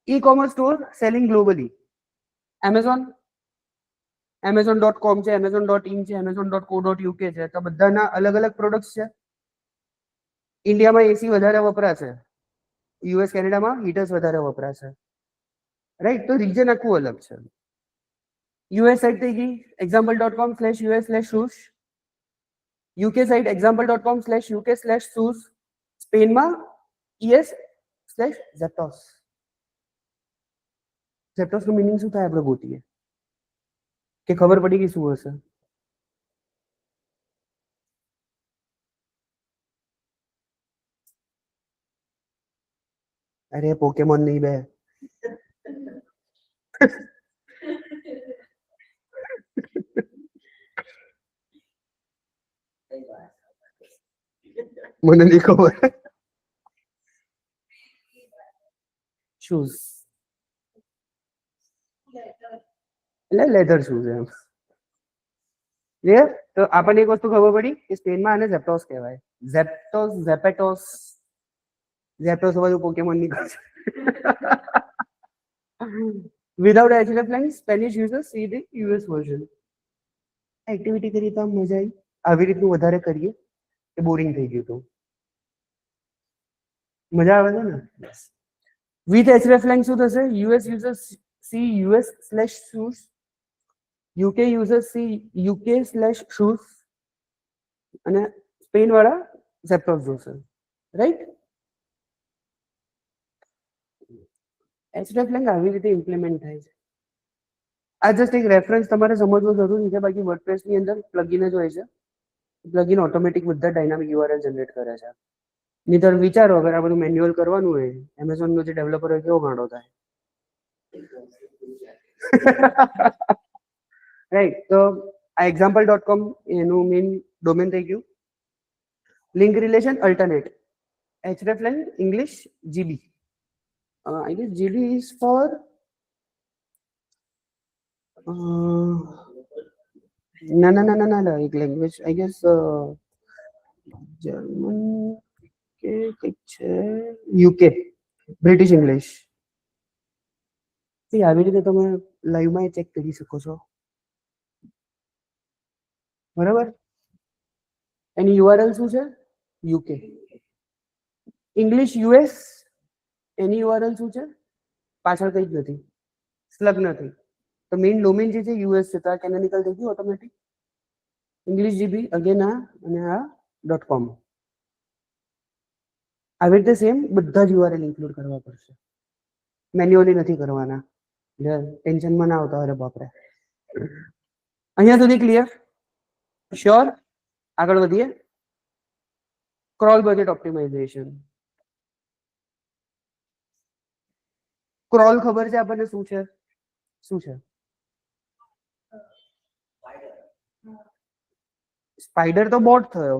E commerce store selling globally, Amazon.com છે, Amazon.in છે, Amazon.co.uk છે, તો બધાના અલગ અલગ પ્રોડક્ટ્સ છે. ઇન્ડિયામાં એસી વધારે વપરાશે, યુએસ કેનેડામાં હીટર્સ વધારે વપરાશે, રાઈટ? તો રીજન આખું અલગ છે. યુએસ સાઇટ થઈ ગઈ example.com/us/shoes, UK site example.com/uk/shoes, સ્પેનમાં es/Zappos. Zappos નું મીનિંગ શું થાય આપણે ગોતીએ, કે ખબર પડી ગઈ શું હશે? અરે પોકેમોન નહીં બે. મને નહીં ખબર. શૂઝ એટલે લેધર શૂઝ એમ. તો આપણને એક વસ્તુ ખબર પડી કે સ્પેનમાં આને ઝેપ્ટોસ કહેવાય. ઝેપેટોસ બધું પોકેમોન ની કહે. Without hreflang, Spanish users see the US version. Activity કરી તો મજા આવી. આવી રીતનું વધારે કરીએ કે બોરિંગ થઈ ગયું તો મજા આવે છે ને? વિથ hreflang શું થશે? US users see US/shoes, UK users see UK/shoes, અને સ્પેન વાળા ઝેપ્ટોસ જોશે, રાઈટ? hreflang આવી રીતે ઇમ્પ્લિમેન્ટ થાય છે. આ જસ્ટ એક રેફરન્સ તમારે સમજવું જરૂરી છે. બાકી વર્ડપ્રેસ ની અંદર પ્લગઇન જ હોય છે. પ્લગઇન ઓટોમેટિક બધા ડાયનામિક યુઆરએલ જનરેટ કરે છે. નહીતર વિચારો અગર આ બધું મેન્યુઅલ કરવાનું હોય, એમેઝોન નો જે ડેવલપર હોય કેવો ગાંડો થાય. રાઈટ? તો આ example.com એનું મેઇન ડોમેન થઈ ગયું. Link relation alternate, hreflang English GB. I guess GD is for ના એક લેંગ્વેજ આઈ ગેસ જર્મન કે કંઈક છે, યુકે બ્રિટિશ ઇંગ્લિશ. આવી રીતે તમે લાઈવમાં ચેક કરી શકો છો, બરાબર? એની યુઆરએલ શું છે? યુકે. ઇંગ્લિશ યુએસ, એની યુઆરએલ શું છે? પાછળ કંઈ જ નથી, સ્લગ નથી. તો મેઇન ડોમેન જે છે યુએસ છે, તો આ કેનોનિકલ થઈ ગયું ઓટોમેટિક. ઇંગ્લિશ જીબી અગેન આ, અને આ .com. આવી રીતે સેમ બધા જ યુઆરએલ ઇન્ક્લુડ કરવા પડશે, મેન્યુઅલી નથી કરવાના. ટેન્શનમાં ના આવતા. અરે બાપરે. અહીંયા સુધી ક્લિયર? શ્યોર? આગળ વધીએ. Crawl budget optimisation. ક્રોલ ખબર છે આપણને શું છે? શું છે? સ્પાઈડર તો બોટ થયો.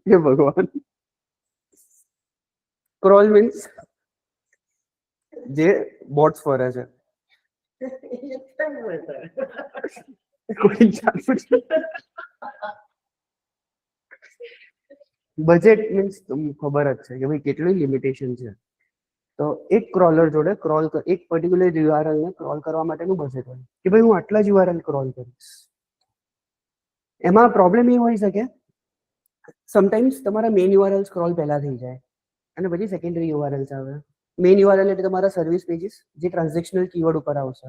હે ભગવાન. ક્રોલ મીન્સ જે બોટ્સ ફરે છે. બજેટ મીન્સ ખબર જ છે કે ભાઈ કેટલી લિમિટેશન છે. તો એક ક્રોલર જોડે એક પર્ટિક્યુલર યુઆરએલ ને ક્રોલ કરવા માટેનું બજેટ હોય કે ભાઈ હું આટલા જ યુઆરએલ ક્રોલ કરીશ. એમાં પ્રોબ્લેમ એ હોઈ શકે સમટાઈમ્સ તમારા મેઇન યુઆરએલ સ્ક્રોલ પહેલા થઈ જાય અને પછી સેકન્ડરી યુઆરએલ્સ આવે. મેઇન યુઆરએલ એટલે તમારા સર્વિસ પેજીસ જે ટ્રાન્ઝેક્શનલ કીવર્ડ ઉપર આવશે.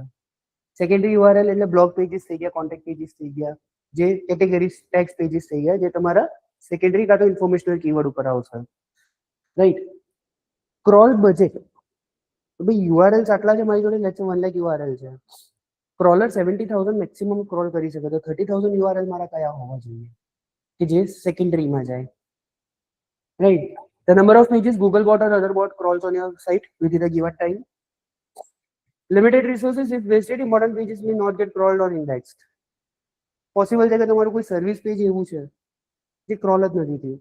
સેકન્ડરી યુઆરએલ એટલે બ્લોગ પેજીસ થઈ ગયા, કોન્ટેક્ટ પેજીસ થઈ ગયા, જે કેટેગરી ટેક્સ પેજીસ થઈ ગયા, જે તમારા સેકન્ડરી કાં તો ઇન્ફોર્મેશનલ કીવર્ડ ઉપર આવશે, રાઈટ? ક્રોલ બજેટ, ભાઈ યુઆરએલ્સ આટલા છે મારી જોડે, લેટ્સ સે 1 લાખ યુઆરએલ છે. ક્રોલર 70,000 મેક્સિમમ ક્રોલ કરી શકે, તો 30,000 યુઆરએલ મારા કયા હોવા જોઈએ કે જે સેકન્ડરીમાં જાય, right? The number of pages Googlebot or other bot crawls on your site within a given time. Limited resources, if wasted, important pages may not get crawled or indexed. Possible છે કે તમારું કોઈ સર્વિસ પેજ એવું છે જે ક્રોલ જ નથી થયું.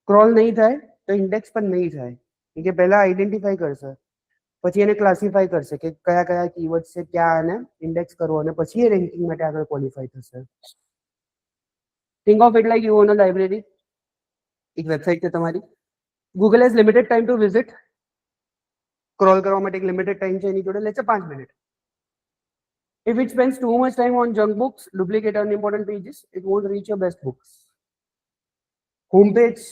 ક્રોલ નહીં થાય તો ઇન્ડેક્સ પણ નહીં થાય. કે પહેલા આઈડેન્ટિફાઈ કરશે, પછી એને ક્લાસિફાઈ કરશે કે કયા કયા કીવર્ડ છે, ક્યાં એને ઇન્ડેક્સ કરવો, અને પછી એ રેન્કિંગ માટે આગળ ક્વોલિફાઈ થશે. Think of it like you on a library. એક વેબસાઇટ છે તમારી. Google has limited time to visit. Crawl કરવા માટે એક લિમિટેડ ટાઈમ છે એની જોડે, લેટ્સ સે 5 minute. If it spends too much time on junk books, duplicate unimportant pages, it won't reach your best books. Homepage,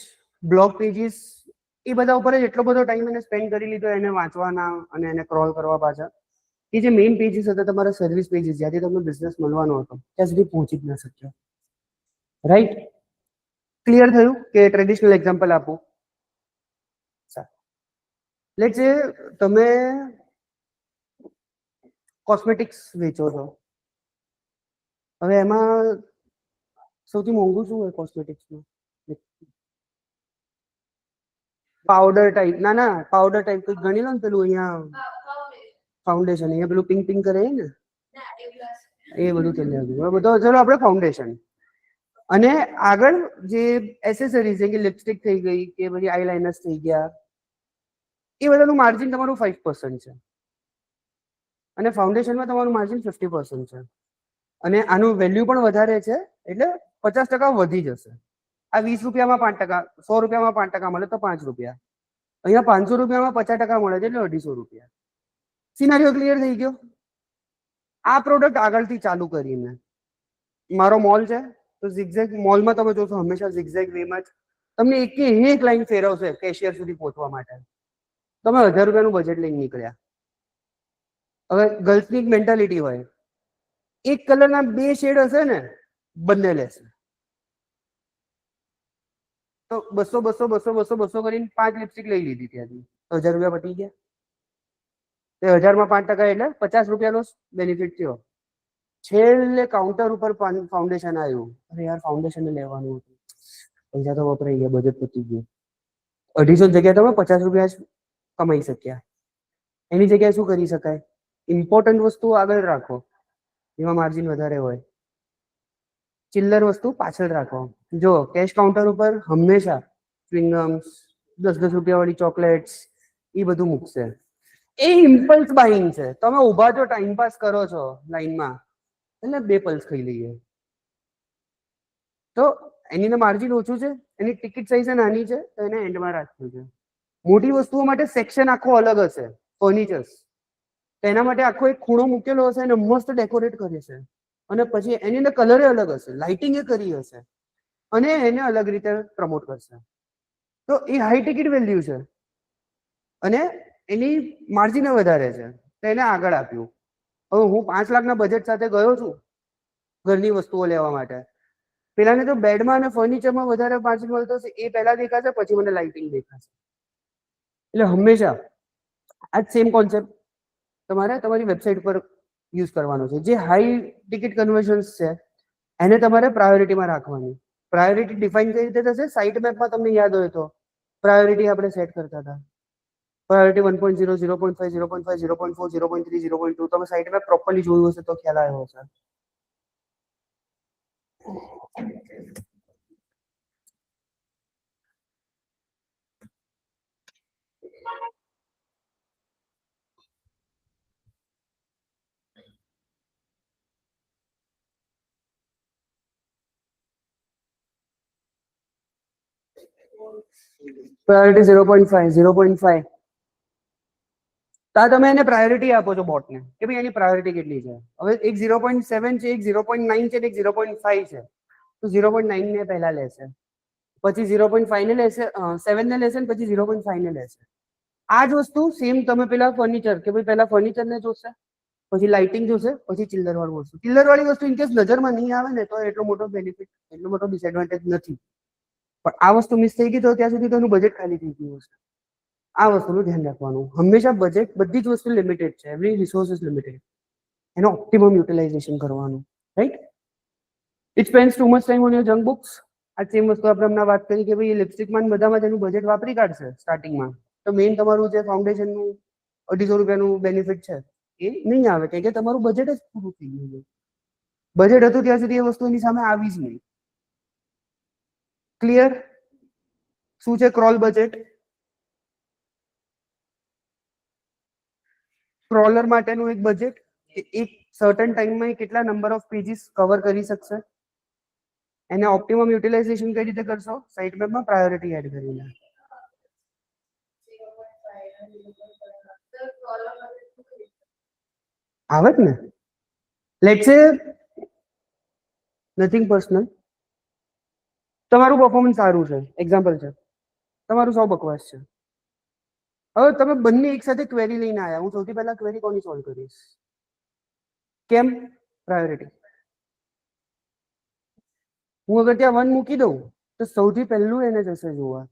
blog pages, એ બધા ઉપર જ એટલો બધો ટાઈમ એને સ્પેન્ડ કરી લીધો એને વાંચવાના અને એને ક્રોલ કરવા પાછા, એ જે મેઇન પેજીસ હતા તમારા સર્વિસ પેજીસ, જ્યાંથી તમને બિઝનેસ મળવાનો હતો ત્યાં સુધી પહોંચી જ ન શક્યો. રાઈટ? ક્લિયર થયું કે ટ્રેડિશનલ એક્ઝામ્પલ આપું? લેટ્સ સે તમે કોસ્મેટિક્સ વેચો છો. હવે એમાં સૌથી મોંઘું શું હોય કોસ્મેટિક્સમાં? Powder type. ના ના, પાવડર ટાઈપ તો ગણી લો ને, પેલું અહીંયા ફાઉન્ડેશન, અહીંયા પેલું પિંક પિંક કરે ને એ બધું ચાલ્યા ગયું. બધો ચલો આપણે ફાઉન્ડેશન અને આગળ જે એસેસરીઝ છે કે લિપસ્ટિક થઈ ગઈ કે પછી આઈલાઇનર્સ થઈ ગયા, એ બધાનું માર્જિન તમારું 5% છે અને ફાઉન્ડેશનમાં તમારું માર્જિન 50% છે. અને આનું વેલ્યુ પણ વધારે છે એટલે 50% વધી જશે. આ 20 રૂપિયામાં 5%, 100 રૂપિયામાં 5% મળે તો 5 રૂપિયા. અહીંયા 500 રૂપિયામાં 50% મળે છે એટલે 250 રૂપિયા. સિનારીઓ ક્લિયર થઈ ગયો? આ પ્રોડક્ટ આગળથી ચાલુ કરીને મારો મોલ છે તો ઝિગઝેગ મોલમાં તમે જોશો હંમેશા ઝિગઝેગ વેમાં જ તમને એક લાઈન ફેરવશે કેશિયર સુધી પહોંચવા માટે. તમે 1000 રૂપિયાનું બજેટ લઈને નીકળ્યા. હવે ગર્લ્સની એક મેન્ટાલિટી હોય, એક કલરના 2 શેડ હશે ને બંને લેશે. તો 200 કરીને 5 લિપસ્ટિક લઈ લીધી ત્યાંથી, 1000 રૂપિયા પતી ગયા. તે 1000 માં 5% એટલે 50 રૂપિયાનો બેનિફિટ થયો. છેલ્લે કાઉન્ટર ઉપર ફાઉન્ડેશન આવ્યું. અરે યાર ફાઉન્ડેશન લેવાનું હતું, પૈસા તો વપરાઈ ગયા, બજેટ પતી ગયું. 250 જગ્યાએ તમે 50 રૂપિયા જ કમાઈ શક્યા. એની જગ્યાએ શું કરી શકાય? ઇમ્પોર્ટન્ટ વસ્તુ આગળ રાખો, એમાં માર્જિન વધારે હોય. ચિલ્લર વસ્તુ પાછળ રાખો. જો કેશ કાઉન્ટર ઉપર હંમેશા સ્વિંગમ્સ, 10-10 રૂપિયા વાળી ચોકલેટ્સ એ બધું મૂકશે. એ ઇમ્પલ્સ બાઇંગ છે. તમે ઊભા છો, ટાઈમ પાસ કરો છો લાઈનમાં, એટલે 2 પલ્સ ખાઈ લઈએ. તો એની માર્જિન ઓછું છે, એની ટિકિટ સાઇઝ નાની છે, તો એને એન્ડમાં રાખવું છે. મોટી વસ્તુઓ માટે સેક્શન આખો અલગ હશે. ફર્નિચર્સ, એના માટે આખો એક ખૂણો મૂકેલો હશે અને મસ્ત ડેકોરેટ કરે છે. અને પછી એની અંદર કલરે અલગ હશે, લાઇટિંગ એ કરી હશે અને એને અલગ રીતે પ્રમોટ કરશે. તો એ હાઈ ટિકિટ વેલ્યુ છે અને એની માર્જિન વધારે છે, તો એને આગળ આપ્યું. હવે હું 5 લાખના બજેટ સાથે ગયો છું ઘરની વસ્તુઓ લેવા માટે, પેલાને તો બેડમાં અને ફર્નિચરમાં વધારે માર્જિન મળતો હશે, એ પહેલા દેખાશે પછી મને લાઇટિંગ દેખાશે. એટલે હંમેશા આ જ સેમ કોન્સેપ્ટ તમારે તમારી વેબસાઇટ પર યુઝ કરવાનો છે. જે હાઈ ટિકિટ કન્વર્ઝન્સ છે એને તમારે પ્રાયોરિટીમાં રાખવાની. પ્રાયોરિટી ડિફાઇન કઈ રીતે થશે? સાઇટ મેપમાં તમને યાદ હોય તો પ્રાયોરિટી આપણે સેટ કરતા હતા. પ્રાયોરિટી 1.0, 0.5, 0.5, 0.4, 0.3, 0.2. તમે સાઇટ મેપ પ્રોપરલી જોયું હશે તો ખ્યાલ આવ્યો હશે. પ્રાયોરિટી 0.5, 0.5. તો તમે એને પ્રાયોરિટી આપો છો બોટને કે ભાઈ એની પ્રાયોરિટી કેટલી છે. હવે એક 0.7 છે, એક 0.9 છે, એક 0.5 છે, તો 0.9 ને પહેલા લેશે, પછી 0.5 ને લેશે, 7 ને લેશે, પછી 0.5 ને લેશે. આ જ વસ્તુ સેમ તમે પેલા ફર્નિચર કે ભાઈ પહેલા ફર્નિચર ને જોશે, પછી લાઇટિંગ જોશે, પછી ચિલ્લર વાળું વસ્તુ. ચિલ્લર વાળી વસ્તુ ઇનકેસ નજરમાં નહીં આવે ને તો એટલો મોટો બેનિફિટ, એટલો મોટો ડિસએડવાન્ટેજ નથી. પણ આ વસ્તુ મિસ થઈ ગઈ તો ત્યાં સુધી તો એનું બજેટ ખાલી થઈ ગયું હશે. આ વસ્તુનું ધ્યાન રાખવાનું. હંમેશા બજેટ, બધી જ વસ્તુ લિમિટેડ છે, એવરી રિસોર્સ ઇઝ લિમિટેડ. એનો ઓપ્ટિમમ યુટિલાઇઝેશન કરવાનું. Right? It spends too much time on your junk books. આ સેમ વસ્તુ આપણે હમણાં વાત કરી કે ભાઈ લિપસ્ટિકમાં બધામાં તેનું બજેટ વાપરી કાઢશે સ્ટાર્ટિંગમાં, તો મેઇન તમારું જે ફાઉન્ડેશનનું 250 રૂપિયાનું બેનિફિટ છે એ નહીં આવે, કે તમારું બજેટ જ પૂરું થઈ ગયું છે. બજેટ હતું ત્યાં સુધી એ વસ્તુ એની સામે આવી જ નહીં. ક્લિયર? શું છે ક્રોલ બજેટ? ક્રોલર માટેનું એક બજેટ, એક સર્ટન ટાઈમમાં કેટલા નંબર ઓફ પેજીસ કવર કરી શકશે, એને ઓપ્ટિમમ યુટિલાઇઝેશન કઈ રીતે કરશો? સાઇટ મેપમાં પ્રાયોરિટી એડ કરીને. આવે જ ને. લેટ્સ સે નથિંગ પર્સનલ, તમારું પરફોર્મન્સ સારું છે, એક્ઝામ્પલ છે, તમારું 100 બકવાસ છે. હવે તમે બંને એક સાથે ક્વેરી લઈને આવ્યા, હું સૌથી પહેલા ક્વેરી કોની સોલ્વ કરીશ? કેમ? પ્રાયોરિટી. હું અગર ત્યાં 1 મૂકી દઉં તો સૌથી પહેલું એને જશે જોવા,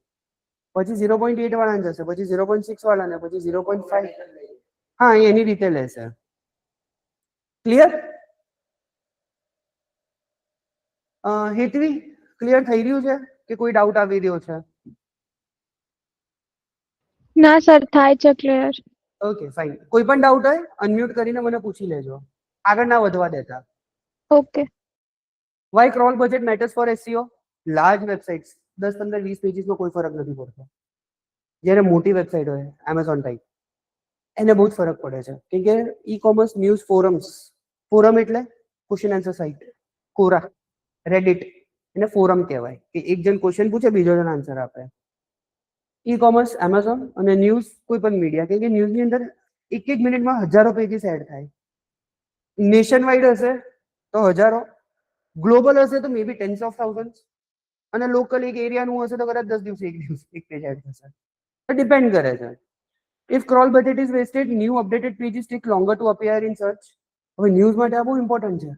પછી 0.8 વાળાને જશે, પછી 0.6 વાળાને, પછી 0.5. હા, એની રીતે લેશે. ક્લિયર? હેતવી ક્લિયર થઈ રહ્યું છે કે કોઈ ડાઉટ આવી રહ્યો છે? ના સર, થાય છે ક્લિયર. Okay fine. કોઈ પણ ડાઉટ હોય અનમ્યુટ કરીને મને પૂછી લેજો, આગળ ના વધવા દેતા. Okay. Why crawl budget matters for SEO? Large websites 10, 15, 20 પેજીસનો કોઈ ફરક નથી પડતો. જ્યારે મોટી વેબસાઇટ હોય એમેઝોન ટાઈપ, એને બહુ જ ફરક પડે છે, કેમ કે e commerce news forums, forum એટલે ક્વેશ્ચન આન્સર સાઇટ, કોરા, રેડિટ, એને ફોરમ કહેવાય કે એક જણ ક્વેશ્ચન પૂછે, બીજો જણ આન્સર આપે. ઈ કોમર્સ, એમેઝોન અને ન્યૂઝ કોઈ પણ મીડિયા, કેમ કે ન્યૂઝની અંદર એક મિનિટમાં હજારો પેજીસ એડ થાય. નેશન વાઇડ હશે તો હજારો, ગ્લોબલ હશે તો મે બી ટેન્સ ઓફ થાઉઝન્ડ, અને લોકલ એક એરિયાનું હશે તો કદાચ 10 દિવસે એક પેજ એડ થશે. ડિપેન્ડ કરે છે. If crawl budget is wasted, new updated pages take longer to appear in search. હવે ન્યૂઝ માટે આ બહુ ઇમ્પોર્ટન્ટ છે.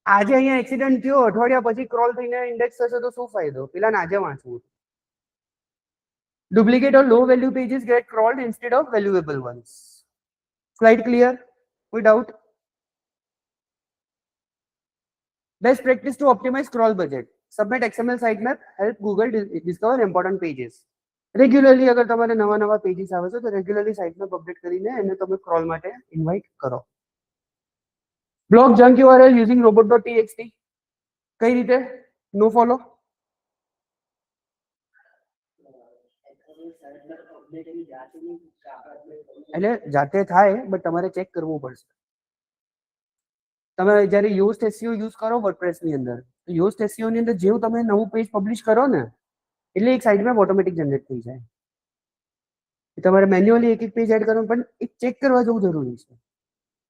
આજે અહીંયા એક્સિડન્ટ થયો, અઠવાડિયા પછી ક્રોલ થઈને ઇન્ડેક્સ થશે તો શું ફાયદો? પેલા આજે વાંચવું. Duplicate or low value pages get crawled instead of valuable ones. Slide clear? કોઈ doubt? Best practice to optimize crawl budget. Submit XML sitemap, help Google discover important pages. Regularly અગર તમારે નવા પેજીસ આવે છે તો રેગ્યુલરલી સાઇટમેપ અપડેટ કરીને એને તમે ક્રોલ માટે ઇન્વાઇટ કરો. Block junk URL using robot.txt. કઈ રીતે? નો ફોલો. એટલે જાતે થાય, બટ તમારે ચેક કરવું પડશે. તમે જ્યારે યોસ્ટ એસઈઓ યુઝ કરો વર્ડપ્રેસની અંદર, તો યોસ્ટ એસઈઓ ની અંદર જેવું તમે નવું પેજ પબ્લિશ કરો ને, એટલે એક સાઇટમેપ ઓટોમેટિક જનરેટ થઈ જાય. તમારે મેન્યુઅલી એક પેજ એડ કરવાનું, પણ એક ચેક કરવા જવું જરૂરી છે.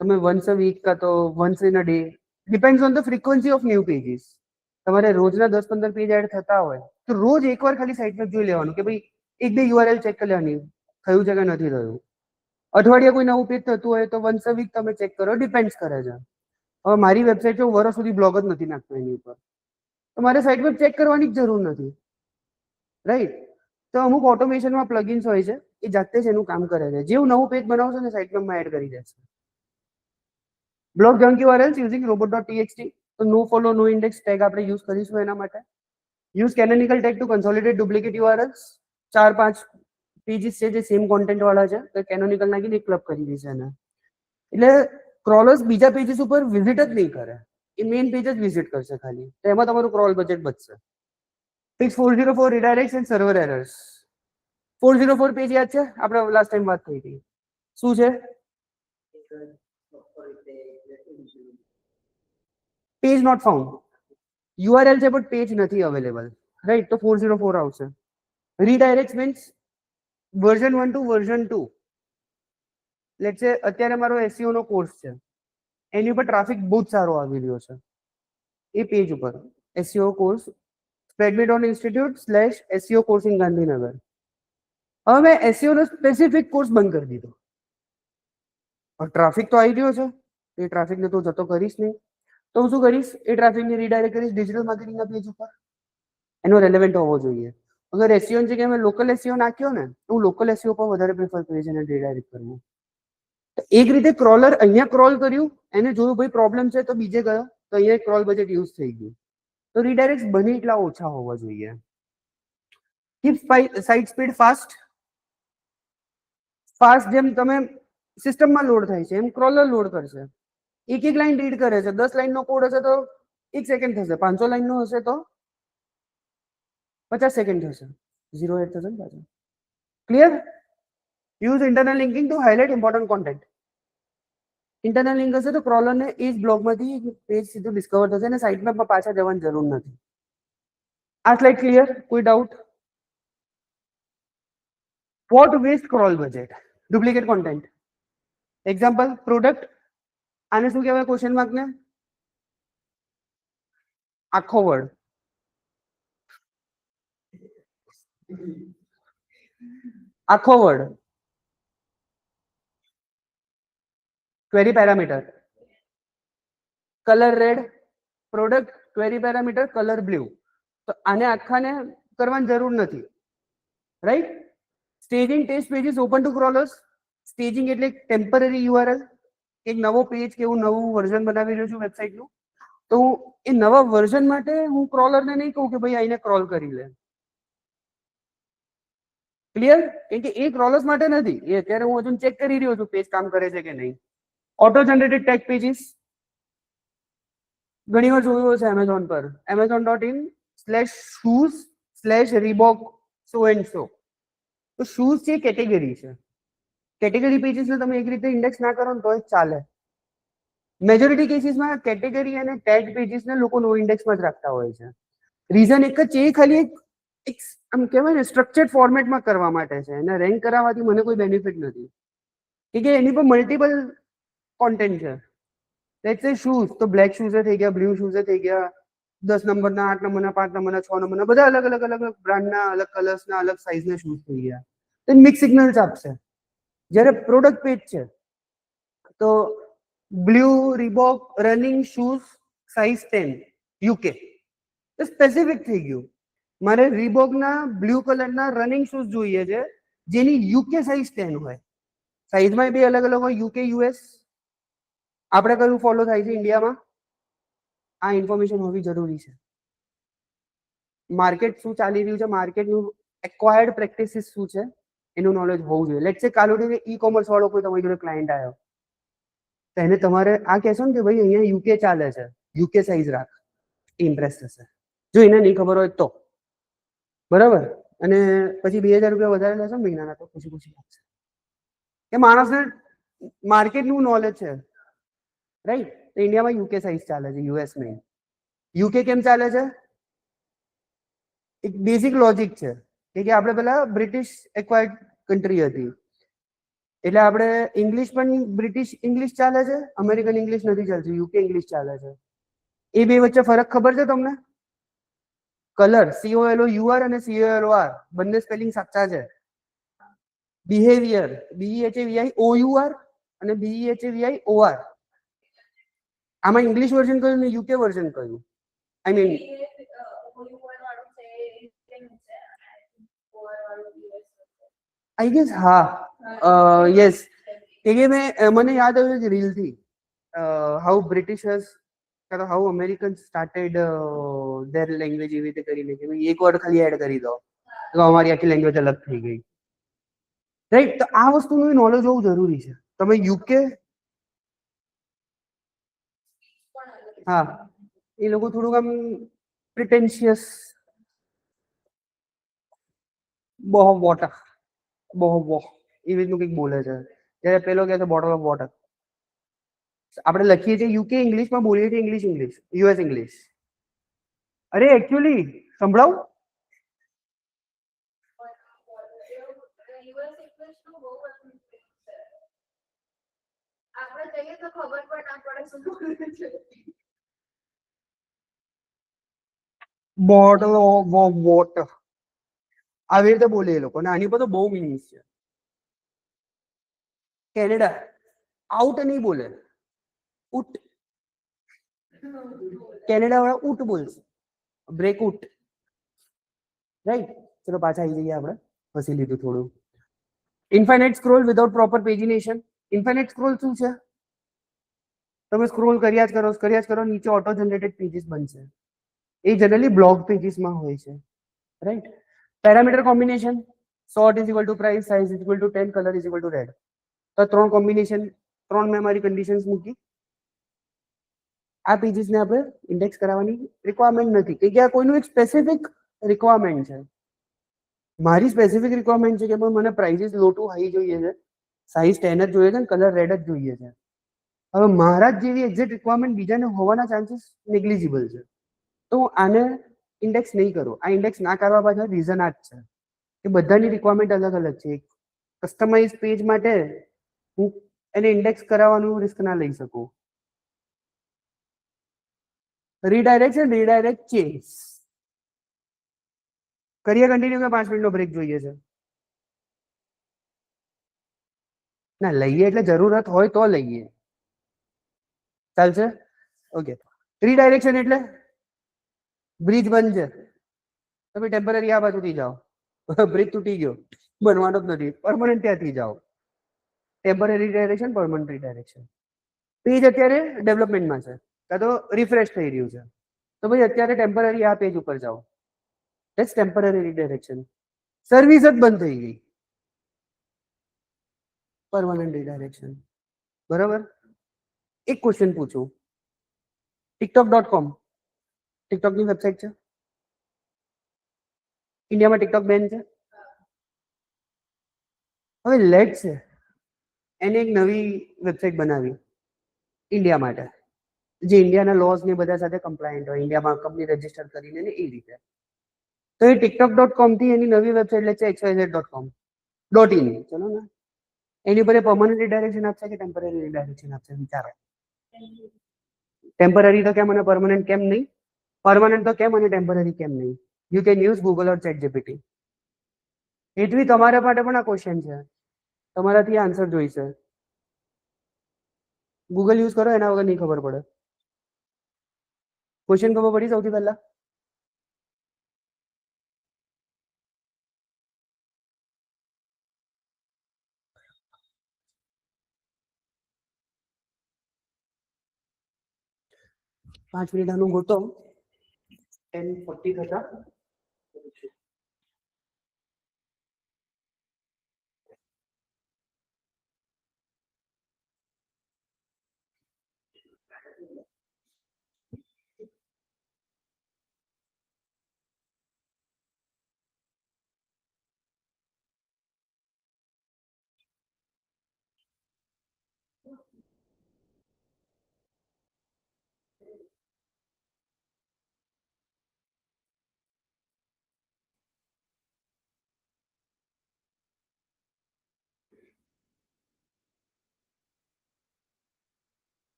તમે વન્સ અ વીક કા તો once in a day, depends on the frequency of new pages. તમારે રોજના 10-15 પેજ એડ થતા હોય તો રોજ એકવાર ખાલી સાઇટમેપ જોઈ લેવાનું કે ભાઈ એક બે યુઆરએલ ચેક કરી લેવાની, થયું છે કે નથી થયું. અઠવાડિયે કોઈ નવું પેજ થતું હોય તો વન્સ અ વીક તમે ચેક કરો, ડિપેન્ડ્સ કરે છે. હવે મારી વેબસાઇટ છે, હું વર્ષ સુધી બ્લોગ જ નથી નાખતો એની ઉપર, તો મારે સાઇટમેપ ચેક કરવાની જ જરૂર નથી, રાઈટ? તો અમુક ઓટોમેશનમાં પ્લગઇન્સ હોય છે, એ જાતે જ એનું કામ કરે છે. જેવું નવું પેજ બનાવશો ને સાઇટમેપમાં એડ કરી દેશે. Block junk URLs using robot.txt. તો no follow no index tag આપણે યુઝ કરીશું એના માટે. Use canonical tag to consolidate duplicate URLs. 4-5 pages છે જે સેમ કોન્ટેન્ટ વાળા છે, તો કેનોનિકલ નાખીને ક્લબ કરી દેશે એને. એટલે ક્રોલર્સ બીજા પેજીસ ઉપર વિઝિટ જ નહીં કરે, એ મેઇન પેજ જ વિઝિટ કરશે ખાલી, તો એમાં તમારું ક્રોલ બજેટ બચશે. Fix 404 redirects and server errors. 404 page યાદ છે? આપણે લાસ્ટ ટાઈમ વાત થઈ હતી. શું છે? Page not found. યુઆરએલ છે બટ પેજ નથી અવેલેબલ, રાઈટ? તો 404 આવશે. Redirect means version 1 to version 2. Let's say અત્યારે મારો એસઈઓ નો કોર્સ છે, એની ઉપર ટ્રાફિક બહુ જ સારો આવી રહ્યો છે. એ પેજ ઉપર એસઈઓ કોર્સ સ્પ્રેડમીટ on institute course in Gandhinagar. હવે મેં એસઈઓ નો સ્પેસિફિક કોર્સ બંધ કરી દીધો. ટ્રાફિક તો આવી રહ્યો છે, એ ટ્રાફિકને તો જતો કરીશ નહીં, તો હું શું કરીશ? એ ટ્રાફિકને રીડાયરેક્ટ કરીશ ડિજિટલ માર્કેટિંગના પેજ ઉપર. એનો રેલેવન્ટ હોવો જોઈએ. અગર એસઈઓ ની જગ્યાએ મેં લોકલ એસઈઓ નાખ્યો ને, તો હું લોકલ એસઈઓ પર વધારે પ્રિફર કરીશ એને રીડાયરેક્ટ કરવું. એક રીતે ક્રોલર અહીંયા ક્રોલ કર્યું, એને જોયું ભાઈ પ્રોબ્લેમ છે તો બીજે ગયો, તો અહીંયા ક્રોલ બજેટ યુઝ થઈ ગયું. તો રીડાયરેક્ટ બને એટલા ઓછા હોવા જોઈએ. Keep site speed fast. Fast જેમ તમે સિસ્ટમમાં લોડ થાય છે એમ ક્રોલર લોડ કરશે. એક લાઈન રીડ કરે છે, 10 લાઈનનો કોડ હશે તો 1 સેકન્ડ થશે, 500 લાઈનનો હશે તો 50 સેકન્ડ થશે, 0 થશે ને પાછું. Clear? Use internal linking to highlight important content. Internal link હશે તો ક્રોલરને એ જ બ્લોગમાંથી પેજ સીધું ડિસ્કવર થશે અને સાઇટમેપમાં પાછા જવાની જરૂર નથી. આ સ્લાઇડ ક્લિયર? કોઈ doubt? What waste crawl budget? Duplicate content. Example product. આને શું કહેવાય ક્વેશ્ચન માર્કને? આખો વર્ડ. આખો word. Query parameter. Colour red. Product query parameter colour blue. તો આને આખાને કરવાની જરૂર નથી, right? Staging test pages open to crawlers. Staging એટલે ટેમ્પરરી યુઆરએલ, એક નવો પેજ કે હું નવું વર્ઝન બનાવી રહ્યો છું વેબસાઇટનું, તો એ નવા વર્ઝન માટે હું ક્રોલરને નહીં કહું કે ભાઈ આઈને ક્રોલ કરી લે. ક્લિયર? કેમ કે એ ક્રોલર્સ માટે નથી, એ અત્યારે હું હજુ ચેક કરી રહ્યો છું પેજ કામ કરે છે કે નહીં. ઓટો જનરેટેડ ટેગ પેજીસ ઘણી વાર જોયું હશે એમેઝોન પર. amazon.in/shoes/reebok so and so. તો શૂઝ છે કેટેગરી છે. કેટેગરી પેજીસને તમે એક રીતે ઇન્ડેક્સ ના કરો ને તો જ ચાલે. મેજોરિટી કેસીસમાં કેટેગરી અને ટેગ પેજીસને લોકો નો ઇન્ડેક્સમાં જ રાખતા હોય છે. રીઝન એક જ છે, એ ખાલી એક આમ કહેવાય ને સ્ટ્રક્ચર્ડ ફોર્મેટમાં કરવા માટે છે. એને રેન્ક કરાવવાથી મને કોઈ બેનિફિટ નથી, કે એની પર મલ્ટિપલ કોન્ટેન્ટ છે. લેટ્સ સે શૂઝ, તો બ્લેક શૂઝ થઈ ગયા, બ્લુ શૂઝ થઈ ગયા, 10 નંબરના, 8 નંબરના, 5 નંબરના, 6 નંબરના, બધા અલગ અલગ અલગ અલગ બ્રાન્ડના, અલગ કલર્સના, અલગ સાઇઝના શૂઝ થઈ ગયા. તો મિક્સ સિગ્નલ્સ આપશે. જ્યારે પ્રોડક્ટ પેજ છે તો blue Reebok running shoes size 10 UK, તો સ્પેસિફિક થઈ ગયું. મારે રીબોકના બ્લુ કલરના રનિંગ શૂઝ જોઈએ છે જેની યુકે સાઇઝ 10 હોય. સાઇઝમાં બી અલગ અલગ હોય, યુકે યુએસ. આપણે કયું ફોલો થાય છે ઇન્ડિયામાં? આ ઇન્ફોર્મેશન હોવી જરૂરી છે. માર્કેટ શું ચાલી રહ્યું છે, માર્કેટનું એક્વાયર્ડ પ્રેક્ટિસીસ શું છે, એનું નોલેજ હોવું જોઈએ. લેટ્સ સે કાલ ઉઠીને ઈ કોમર્સ વાળો કોઈ તમારી જોડે ક્લાયન્ટ આવ્યો, તો એને તમારે આ કહેશો ને કે ભાઈ અહીંયા યુકે ચાલે છે, યુકે સાઇઝ રાખ, ઇમ્પ્રેસ થશે. જો એને નહીં ખબર હોય તો બરાબર. અને પછી 2000 રૂપિયા વધારે લેશો મહિનાના તો ખુશી ખુશી લાગશે કે માણસને માર્કેટનું નોલેજ છે, રાઈટ? તો ઇન્ડિયામાં યુકે સાઇઝ ચાલે છે, યુએસ નહીં. યુકે કેમ ચાલે છે? એક બેઝિક લોજિક છે કે આપણે પેલા બ્રિટિશ એક્વાયર્ડ કન્ટ્રી હતી, એટલે આપણે ઇંગ્લિશ પણ બ્રિટિશ ઇંગ્લિશ ચાલે છે, અમેરિકન ઇંગ્લિશ નથી ચાલતી, યુકે ઇંગ્લિશ ચાલે છે. એ બે વચ્ચે ફરક ખબર છે તમને? કલર COLOUR અને COLOR બંને સ્પેલિંગ સાચા છે. બિહેવિયર BEHAVIOUR અને BEHAVIOR. આમાં ઇંગ્લિશ વર્ઝન કયું ને યુકે વર્ઝન કયું? આઈ મીન આઈ ગેસ હા, યસ. કે મને યાદ આવ્યું કે રીલથી how Britishers how American started their language એવી રીતે કરીને કે એક વર્ડ ખાલી એડ કરી દો તો અમારી આખી લેંગ્વેજ અલગ થઈ ગઈ, રાઈટ? તો આ વસ્તુનું નોલેજ હોવું જરૂરી છે. તમે યુકે, હા, એ લોકો થોડુંક આમ પ્રિટેન્શિયસ, બહુ વોટર એવી રીતનું કંઈક બોલે છે. જ્યારે પેલો કહે છે બોટલ ઓફ વોટર. આપણે લખીએ છીએ યુકે ઇંગ્લિશમાં, બોલીએ છીએ ઇંગ્લિશ યુએસ ઇંગ્લિશ. અરે એકચ્યુઅલી સંભળાવું, બોટલ ઓફ વોટર આવી રીતે બોલે એ લોકો, અને આની પર તો બહુ મીનિંગ છે. કેનેડા આઉટ નહીં બોલે, ઉટ. કેનેડા વાળા ઉટ બોલશે, બ્રેક ઉટ, રાઈટ? ચલો પાછા આવી જઈએ, આપણે હસી લીધું થોડું. Infinite scroll without proper pagination. Infinite scroll શું છે? તમે સ્ક્રોલ કર્યા જ કરો, નીચે ઓટો જનરેટેડ પેજીસ બનશે. એ જનરલી બ્લોગ પેજીસમાં હોય છે, right. Parameter combination sort is equal to price, size is equal to 10, color is equal to red. તો ત્રણ કોમ્બિનેશન, ત્રણ મેમરી કન્ડિશન્સ મૂકી. આ પેજીસને આપણે ઇન્ડેક્સ કરાવવાની રિક્વાયરમેન્ટ નથી, કે આ કોઈનું એક સ્પેસિફિક રિક્વાયરમેન્ટ છે. મારી સ્પેસિફિક રિક્વાયરમેન્ટ છે કે મને પ્રાઇસીસ લો ટુ હાઈ જોઈએ છે, સાઇઝ 10 જ જોઈએ છે અને કલર રેડ જ જોઈએ છે. હવે મારા જ જેવી એક્ઝેક્ટ રિક્વાયરમેન્ટ બીજાને હોવાના ચાન્સીસ નેગ્લિજિબલ છે. તો હું આને ઇન્ડેક્સ નહીં કરું. આ ઇન્ડેક્સ ના કરવા પાછળ રીઝન આ જ છે કે બધાની રિક્વાયરમેન્ટ અલગ અલગ છે. કસ્ટમાઇઝ પેજ માટે હું એને ઇન્ડેક્સ કરાવવાનું રિસ્ક ના લઈ શકું. રીડાયરેક્ટ ચેન્જ કરીએ કન્ટિન્યુ કે 5 મિનિટનો બ્રેક જોઈએ છે? ના લઈએ એટલે જરૂરત હોય તો લઈએ, ચાલશે? ઓકે. રીડાયરેક્શન એટલે બ્રિજ બંધ છે, તમે ટેમ્પરરી આ બાજુથી જાઓ, બ્રિજ તૂટી ગયો, બનવાનો જ નથી, પરમનન્ટ ત્યાંથી જાઓ. Temporary redirection, permanent redirection. Page અત્યારે ડેવલપમેન્ટમાં છે, કાં તો રિફ્રેશ થઈ રહ્યું છે, તો ભાઈ અત્યારે ટેમ્પરરી આ પેજ ઉપર જાઓ, ધેટ્સ ટેમ્પરરી રીડાયરેક્શન. સર્વિસ જ બંધ થઈ ગઈ, પરમનન્ટ રીડાયરેક્શન. બરાબર. એક ક્વેશ્ચન પૂછું, tiktok.com ટિકટોકની વેબસાઇટ છે, ઇન્ડિયામાં ટિકટોક બેન છે. હવે લેટ છે એને એક નવી વેબસાઇટ બનાવી ઇન્ડિયા માટે, જે ઇન્ડિયાના લોઝ ને બધા સાથે કમ્પ્લાયન્ટ હોય, ઇન્ડિયામાં કંપની રજીસ્ટર કરીને ને એ રીતે. તો એ tiktok.com થી એની નવી વેબસાઇટ લે છે xyz.com .in, ચલો ને, એની ઉપર પરમનન્ટ રીડાયરેક્શન આપશે કે ટેમ્પરરી રીડાયરેક્શન આપશે? વિચારો. ટેમ્પરરી તો કેમ અને પરમનન્ટ કેમ નહીં? પરમનન્ટ તો કેમ અને ટેમ્પરરી કેમ નહીં? You can use Google or chat GPT. એટલી તમારા માટે પણ આ ક્વેશ્ચન છે, તમારાથી આન્સર જોઈશે. ગૂગલ યુઝ કરો, એના વગર નહીં ખબર પડે. ક્વેશ્ચન ખબર પડી સૌથી પહેલા? પાંચ મિનિટ આનું ગોતો, 10:40 થતા.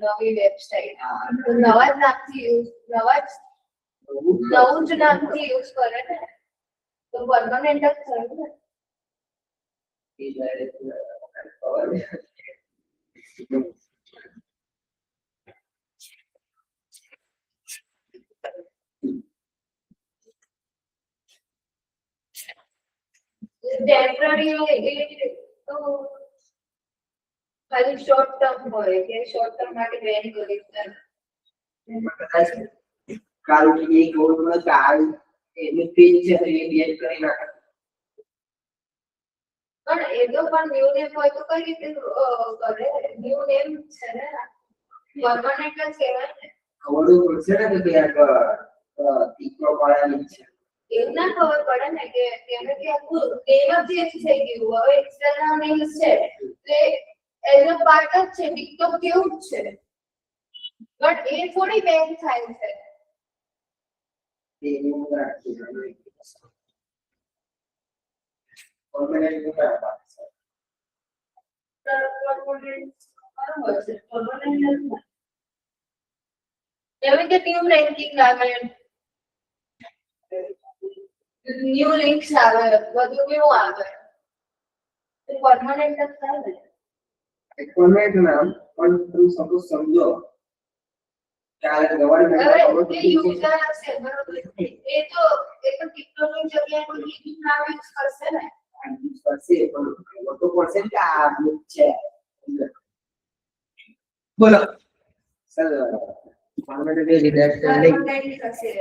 નવી વેબસાઇટ નવા જ નામથી નવું જ નામથી યુઝ કરે ને, તો પરમનન્ટ જ થયું ને. ટેમ્પરરી તો ખાલી શોર્ટ ટર્મ હોય કે શોર્ટ ટર્મ માટે બેન કરી કાલ એક ગોળ કાલ એની પેજ છે તો એ ડિલીટ કરી નાખે. પણ એ તો પણ ન્યુ નેમ હોય તો કઈ રીતે કરે? ન્યુ નેમ છે ને, પરમાનન્ટ જ કહેવાય ને. ખબર પડશે ને કે આ ટીકો પાડેલી છે. એવું ના ખબર પડે ને કે એને કે આખું નેમ જ ચેન્જ થઈ ગયું. હવે ઇન્સ્ટાગ્રામ રીલ્સ છે તે એઝ અ પાર્ટ જ છે, ટિકટોક કેવું જ છે, બટ એ થોડી બેન થાય છે. એનું રાખી જોઈએ. પરમાનન્ટ મૂકવા પાડશે. એવી કે ન્યુ રેન્કિંગ આવે, ન્યુ લિંક્સ આવે, બધું કેવું આવે, પરમાનન્ટ જ થાય ને. પરમાનન્ટ નામ પણ તમે સપોઝ સમજો કે આ ગવર્મેન્ટ હવે એ યુઝર હશે બરોબર, એ તો ટિકટોક ની જગ્યાએ કોઈ બીજું નામ યુઝ કરશે ને. કરશે પણ લોકો પડશે કે આ બુક છે. બોલો સર પરમાનન્ટ રિડાયરેક્ટ નહીં પરમાનન્ટ થશે.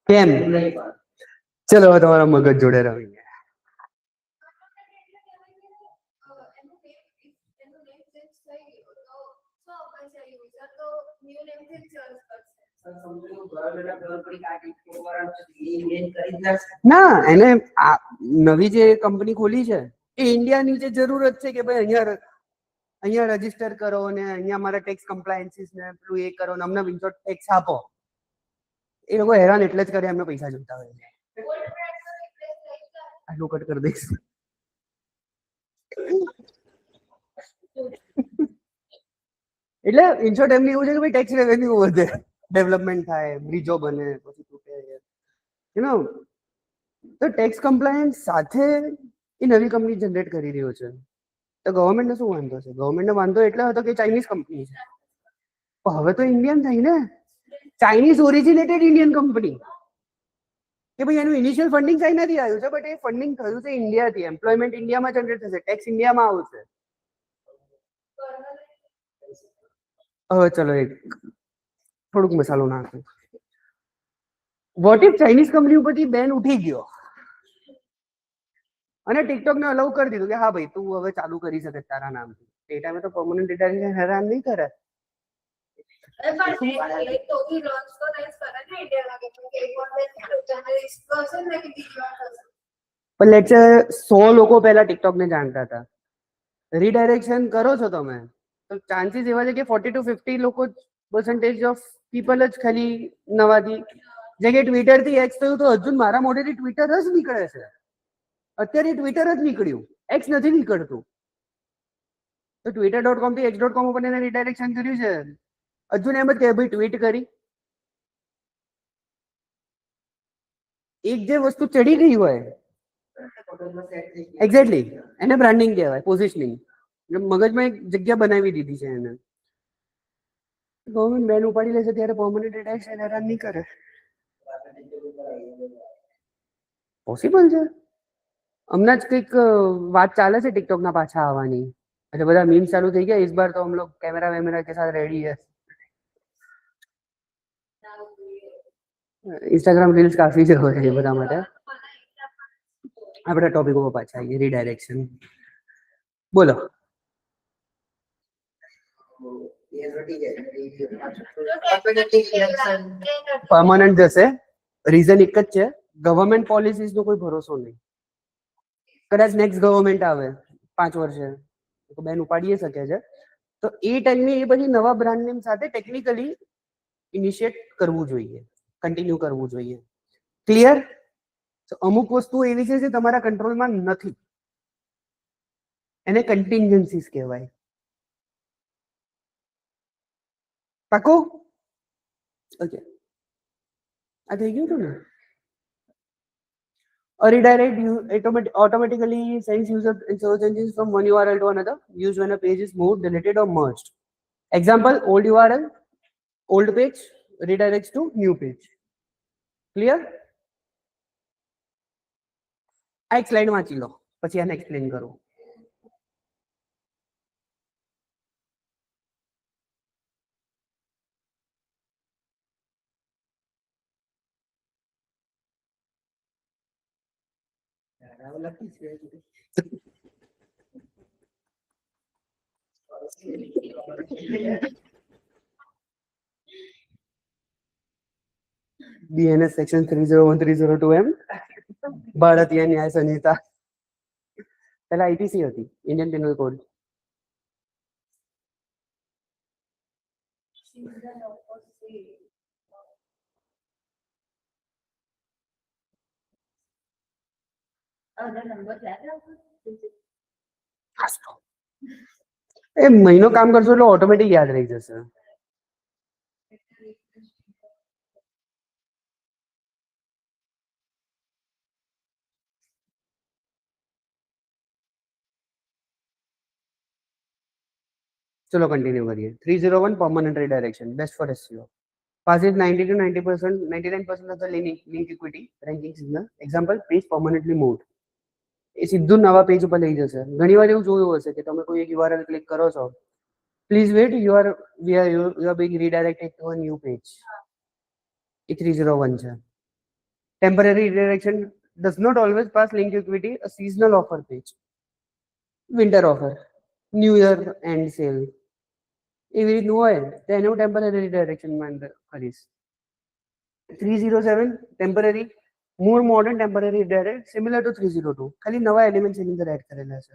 કેમ? નહીં ચલો હવે તમારા મગજ જોડે રમીએ. ના, એને આ નવી જે કંપની ખોલી છે એ ઇન્ડિયાની જે જરૂરત છે કે ભાઈ અહીંયા રજીસ્ટર કરો ને અહીંયા મારા ટેક્સ કમ્પ્લાયન્સીસ ને પેલું એ કરો ને અમને વિન્ડો ટેક્સ આપો. એ લોકો હેરાન એટલે જ કરે, એમને પૈસા જોઈતા હોય છે. આટલું કટ કરી દઈશ. એટલે ઇન શોર્ટ એમને એવું છે કે ભાઈ ટેક્સ રેવન્યુ વધે, ડેવલપમેન્ટ થાય, બ્રિજો બને, પછી તૂટે, યુ નો. તો ટેક્સ કમ્પ્લાયન્સ સાથે એ નવી કંપની જનરેટ કરી રહ્યો છે. તો ગવર્મેન્ટને શું વાંધો છે? ગવર્મેન્ટને વાંધો એટલે હતો કે ચાઇનીઝ કંપની છે, પણ હવે તો ઇન્ડિયન થઈ ને, ચાઇનીઝ ઓરિજિનેટેડ ઇન્ડિયન કંપની. કે ભાઈ એનું ઇનિશિયલ ફંડિંગ ચાઇનાથી આવ્યું છે, બટ એ ફંડિંગ થયું છે ઇન્ડિયાથી. એમ્પ્લોયમેન્ટ ઇન્ડિયામાં જનરેટ થશે, ટેક્સ ઇન્ડિયામાં આવશે. હવે ચલો એક થોડુંક મસાલો નાખું. વોટ ઇફ ચાઇનીઝ કંપની ઉપરથી બેન ઉઠી ગયો અને ટિકટોકને અલાઉ કરી દીધું કે હા ભાઈ તું હવે ચાલુ કરી શકે તારા નામથી. એ ટાઈમે તો પરમનન્ટ રિટાયરમેન્ટ હેરાન નહીં કરે. પણ લેટ્સ સે 100 લોકો પહેલા ટિકટોકને જાણતા હતા. રીડાયરેક્શન કરો છો તમે તો ચાન્સીસ એવા છે કે 40 to 50 લોકો પર્સન્ટેજ ઓફ પીપલ જ ખાલી નવાથી જે કે ટ્વિટર થી એક્સ થયું તો હજુ મારા મોઢેથી ટ્વિટર જ નીકળે છે. અત્યારે ટ્વિટર જ નીકળ્યું, એક્સ નથી નીકળતું. તો twitter.com થી x.com ઉપર એને રીડાયરેક્શન કર્યું છે. હજુ એમ જ કે ભાઈ ટ્વીટ કરી, એક જે વસ્તુ ચડી ગઈ હોય એક્ઝેક્ટલી એને બ્રાન્ડિંગ કહેવાય, પોઝિશનિંગ. મગજમાં એક જગ્યા બનાવી દીધી છે એને. ગવર્મેન્ટ બેન ઉપાડી લે છે ત્યારે પરમનન્ટ રિટાયરેશન હેરાન નહીં કરે. પોસિબલ છે. હમણાં જ કંઈક વાત ચાલે છે ટિકટોકના પાછા આવવાની. अच्छा બધા मीम चालू થઈ ગયા. इस बार तो हम लोग कैमरा वैमरा के साथ रेडी है. इंस्टाग्राम रील्स काफी છે એ બધા માટે. આપણે ટોપિક ઉપર પાછા આવીએ, રીડાયરેક્શન. બોલો. પરમાનન્ટ જશે. રીઝન એક જ છે, ગવર્મેન્ટ પોલિસીસ નો કોઈ ભરોસો નહીં. કદાચ નેક્સ્ટ ગવર્મેન્ટ આવે 5 વર્ષે તો બેન ઉપાડી શકે છે. તો એ ટાઈમે એ પછી નવા બ્રાન્ડ નેમ સાથે ટેકનિકલી ઇનિશિયેટ કરવું જોઈએ, કન્ટિન્યુ કરવું જોઈએ. ક્લિયર? તો અમુક વસ્તુ એવી છે જે તમારા કંટ્રોલમાં નથી, એને કન્ટિન્જન્સીસ કહેવાય. પાકું? ઓકે, આ થઈ ગયું હતું ને. A redirect automatically sends user search engines from one URL to another, used when a page is moved, deleted or merged. Example, old URL, old page redirects to new page. Clear? આ એક સ્લાઇડ વાંચી લો પછી આને એક્સપ્લેન કરું. લખી છે BNS section 301302M ભારતીય ન્યાય સંહિતા પહેલા IPC હતી ઇન્ડિયન પેનલ કોડ. એ મહિનો કામ કરશો એટલે ઓટોમેટિક યાદ રહી જશે. ચલો કન્ટિન્યુ કરીએ. 301 permanent redirection best for SEO. Passes 90 to 90%, 99% of the link equity rankings in the example page permanently moved. એ સીધું નવા પેજ ઉપર લઈ જશે. ઘણીવાર એવું જોયું હશે કે તમે કોઈ એક URL ક્લિક કરો છો, please wait, you are being redirected to a new page. એ 301 છે. Temporary redirection does not always pass link equity, a seasonal offer page, winter offer, new year end sale, એવી રીતનું હોય તો એને હું ટેમ્પરરી રિડાયરેક્શનમાં અંદર કરીશ. 307 temporary, more modern temporary redirect similar to 302, ખાલી નવા એલિમેન્ટ્સ એની અંદર એડ કરેલા છે.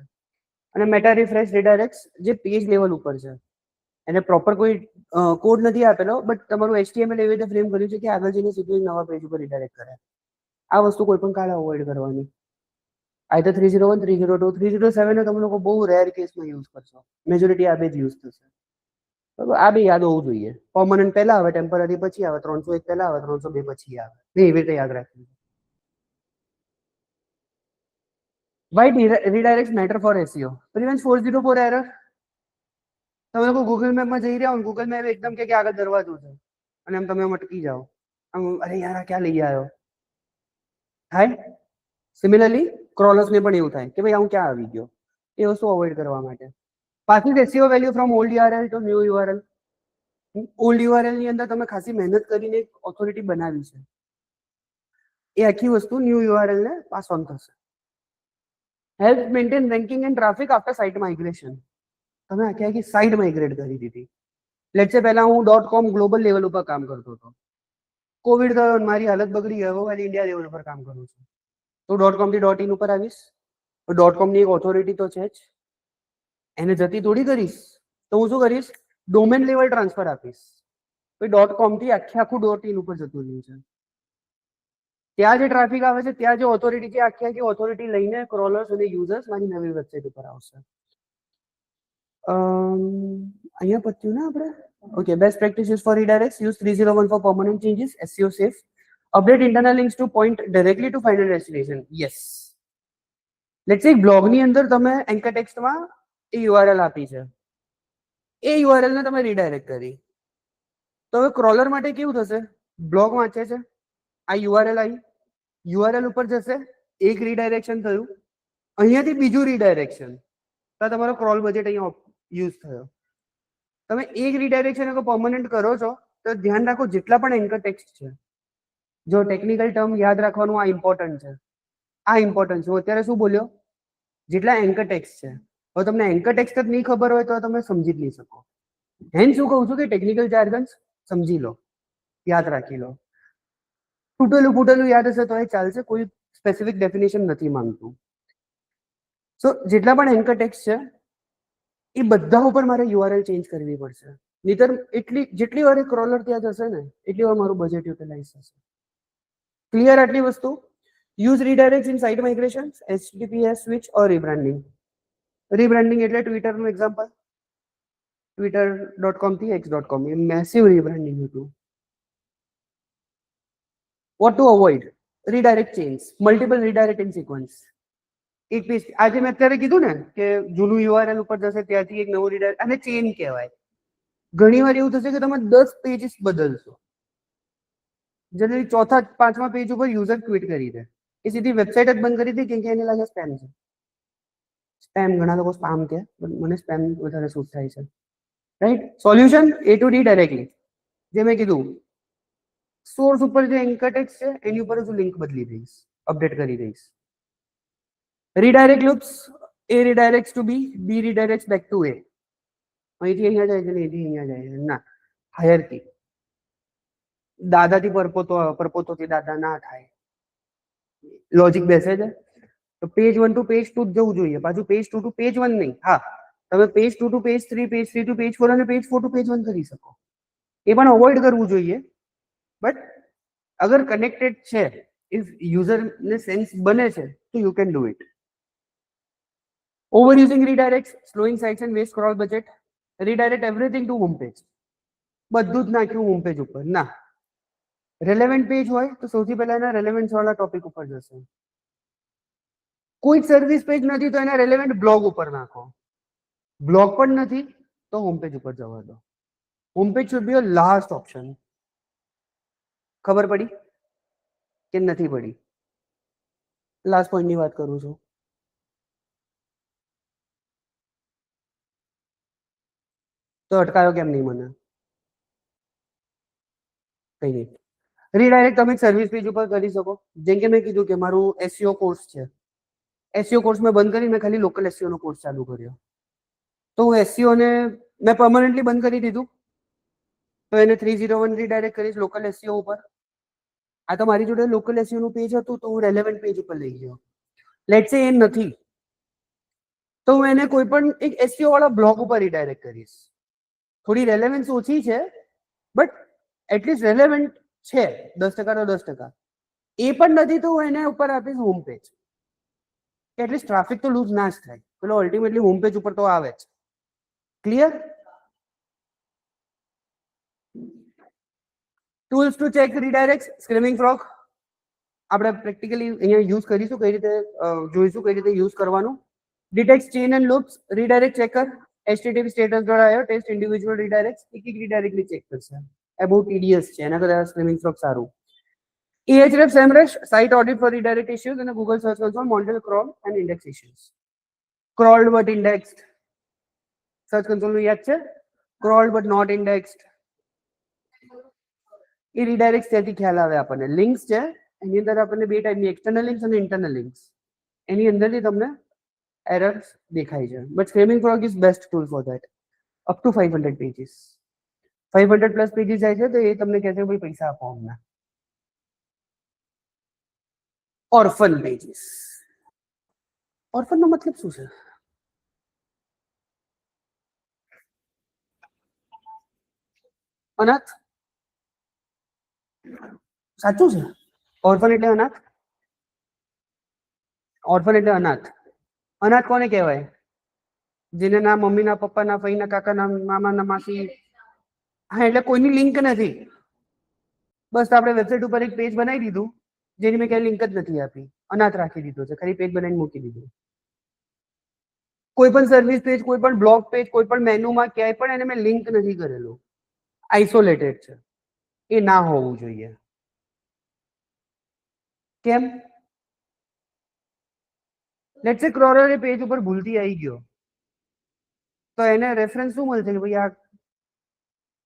અને મેટા રિફ્રેશ રિડાયરેક્ટ્સ જે પેજ લેવલ ઉપર છે, એને પ્રોપર કોઈ કોડ નથી આપેલો, બટ તમારું HTML એવી રીતે ફ્રેમ કર્યું છે કે આગળ જઈને સીધું નવા પેજ ઉપર રિડાયરેક્ટ કરે. આ વસ્તુ કોઈ પણ કાળે અવોઇડ કરવાની. આઈધર 301, 302, 307 તમે લોકો બહુ રેર કેસમાં યુઝ કરશો, મેજોરિટી આ બે જ યુઝ થશે. આ બે યાદ હોવું જોઈએ. પરમનન્ટ પહેલા આવે, ટેમ્પરરી પછી આવે, 301 પહેલા આવે, 302 પછી આવે. એવી રીતે યાદ રાખવું. Why redirects matter for SEO? Prevents 404 error. તમે લોકો ગૂગલ મેપમાં જઈ રહ્યા હો, ગૂગલ મેપ એકદમ કે આગળ દરવાજો છે અને એમ તમે અટકી જાઓ, આમ અરે યાર આ ક્યાં લઈ આવ્યો થાય. સિમિલરલી ક્રોલર્સને પણ એવું થાય કે ભાઈ હું ક્યાં આવી ગયો. એ વસ્તુ અવોઇડ કરવા માટે. Passes SEO value from old URL to new URL. Old URL ની અંદર તમે ખાસી મહેનત કરીને એક ઓથોરિટી બનાવી છે, એ આખી વસ્તુ ન્યૂ URL ને પાસ ઓન થશે. Help maintain ranking and traffic after site migration. તમે આખી સાઇટ માઇગ્રેટ કરી દીધી. લેટ્સ સે પહેલા હું .com ગ્લોબલ લેવલ ઉપર કામ કરતો હતો, કોવિડ થયો, મારી હાલત બગડી ગઈ, હવે ઇન્ડિયા લેવલ ઉપર કામ કરું છું, તો .com થી .in ઉપર આવીશ. તો .com ની એક ઓથોરિટી તો છે જ, એને જતી થોડી કરીશ. તો હું શું કરીશ, ડોમેન લેવલ ટ્રાન્સફર આપીશ. .com થી આખું .in ઉપર જતું રહ્યું છે. ત્યાં જે ટ્રાફિક આવે છે, ત્યાં જે ઓથોરિટી છે, આખી ઓથોરિટી લઈને ક્રોલર્સ અને યુઝર્સ મારી નવી વેબસાઇટ ઉપર આવશે. અહીંયા પત્યું ને આપણે. Okay, best practices for redirects, use 301 for permanent changes, SEO safe, update internal links to point directly to final destination. Yes, let's સે બ્લોગ ની અંદર તમે એન્કર ટેક્સ્ટમાં એ URL આપી છે, એ URL ને તમે રીડાયરેક્ટ કરી, તો હવે ક્રોલર માટે કેવું થશે, બ્લોગ વાંચે છે, આ URL આવી, URL ઉપર જશે, એક રીડાયરેક્શન થયું, અહીંયાથી બીજું રીડાયરેક્શન, તો તમારો ક્રોલ બજેટ અહીંયા યુઝ થયો. તમે એક રીડાયરેક્શન અગર પરમનન્ટ કરો છો તો ધ્યાન રાખો જેટલા પણ એન્કર ટેક્સ્ટ છે, જો ટેકનિકલ ટર્મ યાદ રાખવાનું આ ઇમ્પોર્ટન્ટ છે, આ ઇમ્પોર્ટન્ટ છે. હું અત્યારે શું બોલ્યો, જેટલા એન્કર ટેક્સ્ટ છે. હવે તમને એન્કર ટેક્સ્ટ જ નહીં ખબર હોય તો તમે સમજી જ નહીં શકો. હેન શું કહું છું કે ટેકનિકલ જાર્ગન્સ સમજી લો, યાદ રાખી લો. તૂટેલું યાદ હશે તો એ ચાલશે, કોઈ સ્પેસિફિક ડેફિનેશન નથી માંગતું. સો જેટલા પણ એન્કર ટેક્સ્ટ છે એ બધા ઉપર મારે URL ચેન્જ કરવી પડશે, નહીતર જેટલી વાર ક્રોલર ત્યાં જશે ને એટલી વાર મારું બજેટ યુટિલાઇઝ થશે. ક્લિયર આટલી વસ્તુ? Use redirect in site migration, HTTPS switch or rebranding. Rebranding એટલે ટ્વિટરનું એક્ઝામ્પલ, twitter.com થી x.com, એ મેસિવ રીબ્રાન્ડિંગ હતું. What to avoid? Redirect chains, multiple redirect in sequence. એક પેજ આજે મેં અત્યારે કીધું ને કે જૂનું URL ઉપર જશે, ત્યાંથી એક નવું રીડાયરેક્ટ, અને ચેન કહેવાય. ઘણી વાર એવું થશે કે તમે 10 પેજીસ બદલશો, જનરલી ચોથા પાંચમા પેજ ઉપર યુઝર ક્વિટ કરી દે, એ સીધી વેબસાઇટ જ બંધ કરી દે કેમ કે એને લાગે સ્પેમ છે. સ્પેમ, ઘણા લોકો સ્પામ કહે, મને સ્પેમ વધારે સૂટ થાય છે. Right? Solution A to D directly, જે મેં કીધું, સોર્સ ઉપર જે એન્કર ટેક્સ્ટ છે એની ઉપર જ લિંક બદલી દઈશ, અપડેટ કરી દઈશ. Redirect loops, A redirects to B, B redirects back to A. અહીંથી અહીંયા જાય છે ને અહીંથી અહીંયા જાય છે. ના, હાયરકી. દાદાથી પરપોતોથી દાદા ના થાય. લોજિક બેસે છે. તો પેજ 1 ટુ પેજ 2 જવું જોઈએ, પાછું પેજ 2 ટુ પેજ 1 નહીં. હા, તમે page 2 to page 3, page 3 to page 4 અને પેજ 4 ટુ પેજ 1 કરી શકો. એ પણ અવોઇડ કરવું જોઈએ. બટ અગર કનેક્ટેડ છે, ઇફ યુઝરને સેન્સ બને છે, તો you can do it. Overusing redirects, slowing sites and waste scroll budget. Redirect everything to home page. બધું જ નાખ્યું હોમ પેજ ઉપર. ના, રેલેવન્ટ પેજ હોય તો સૌથી પહેલા એના રેલેવન્ટ વાળા ટોપિક ઉપર જશે. કોઈ સર્વિસ પેજ નથી તો એના રેલેવન્ટ બ્લોગ ઉપર નાખો. બ્લોગ પણ નથી તો હોમ પેજ ઉપર જવા દો. Home page should be your last option. ખબર પડી કે નથી પડી? લાસ્ટ પોઈન્ટની વાત કરું છું. તો અટકાયો કેમ નહીં મને? કઈ નહીં. રીડાયરેક્ટ તમે સર્વિસ પેજ ઉપર કરી શકો. જેમ કે મેં કીધું કે મારું એસઈઓ કોર્સ છે. એસઈઓ કોર્સ મેં બંધ કરી, મેં ખાલી લોકલ એસઈઓ નો કોર્સ ચાલુ કર્યો. તો હું એસઈઓ ને મેં પરમનન્ટલી બંધ કરી દીધું. તો એને 301 રીડાયરેક્ટ કરીશ લોકલ એસઈઓ ઉપર. આ તો મારી જોડે લોકલ એસઈઓ નું પેજ હતું તો હું રેલેવન્ટ પેજ ઉપર લઈ ગયો. લેટ્સ સે એ નથી તો હું એને કોઈ પણ એક એસઈઓ વાળા બ્લોગ ઉપર રીડાયરેક્ટ કરીશ. થોડી રેલેવન્સ ઓછી છે બટ એટલીસ્ટ રેલેવન્ટ છે. 10% તો 10%. એ પણ નથી તો હું એને ઉપર આપીશ હોમ પેજ. એટલીસ્ટ ટ્રાફિક તો લૂઝ ના જ થાય. પેલો અલ્ટિમેટલી હોમ પેજ ઉપર તો આવે જ. Clear? Tools to check redirects, Screaming Frog. આપણે પ્રેક્ટિકલી અહીંયા યુઝ કરીશું, કઈ રીતે જોઈશું કઈ રીતે યુઝ કરવાનું. Detect chain and loops, redirect checker, HTTP status દ્વારા આવ્યો ટેસ્ટ ઇન્ડિવિજ્યુઅલ રીડાયરેક્ટ, એક રીડાયરેક્ટલી ચેક કરશે. એ બહુ ટીડીએસ છે, એના કરતા સ્ક્રીમિંગ ફ્રોગ સારું. Ahrefs, SEMrush, site audit for redirect issues and Google Search Console, model crawl and index issues. Crawled but indexed. Search Console નું યાદ છે? Crawled but not indexed. A redirect ત્યાંથી ખ્યાલ આવે આપણને. લિંક્સ છે એની અંદર આપણને બે ટાઈપની એક્સટર્નલ લિંક્સ અને ઇન્ટરનલ લિંક્સ. એની અંદરથી તમને એરર્સ દેખાય છે. But screaming frog is best tool for that. Up to 500 pages. 500 plus pages જાય છે તો એ તમને કહેશે ભાઈ પૈસા આપો અમને. Orphan pages. ઓર્ફન નો મતલબ શું છે? અનાથ. સાચું છે? ઓર્ફન એટલે અનાથ? ઓર્ફન એટલે અનાથ. અનાથ કોને કહેવાય? જેને ના મમ્મી ના પપ્પા ના ફઈ ના કાકા ના મામા ના માસી. હા, એટલે કોઈની લિંક નથી. બસ આપણે વેબસાઇટ ઉપર એક પેજ બનાવી દીધું જેની મેં ક્યાંય લિંક જ નથી આપી. અનાથ રાખી દીધો છે, ખાલી પેજ બનાવીને મૂકી દીધું. કોઈ પણ સર્વિસ પેજ, કોઈ પણ બ્લોગ પેજ, કોઈ પણ મેનુમાં ક્યાંય પણ એને મેં લિંક નથી કરેલું. આઇસોલેટેડ છે. એ ના હોવું જોઈએ. કેમ? લેટ્સ સે ક્રોલર એ પેજ ઉપર ભૂલથી આવી ગયો તો એને રેફરન્સ શું મળશે કે ભાઈ આ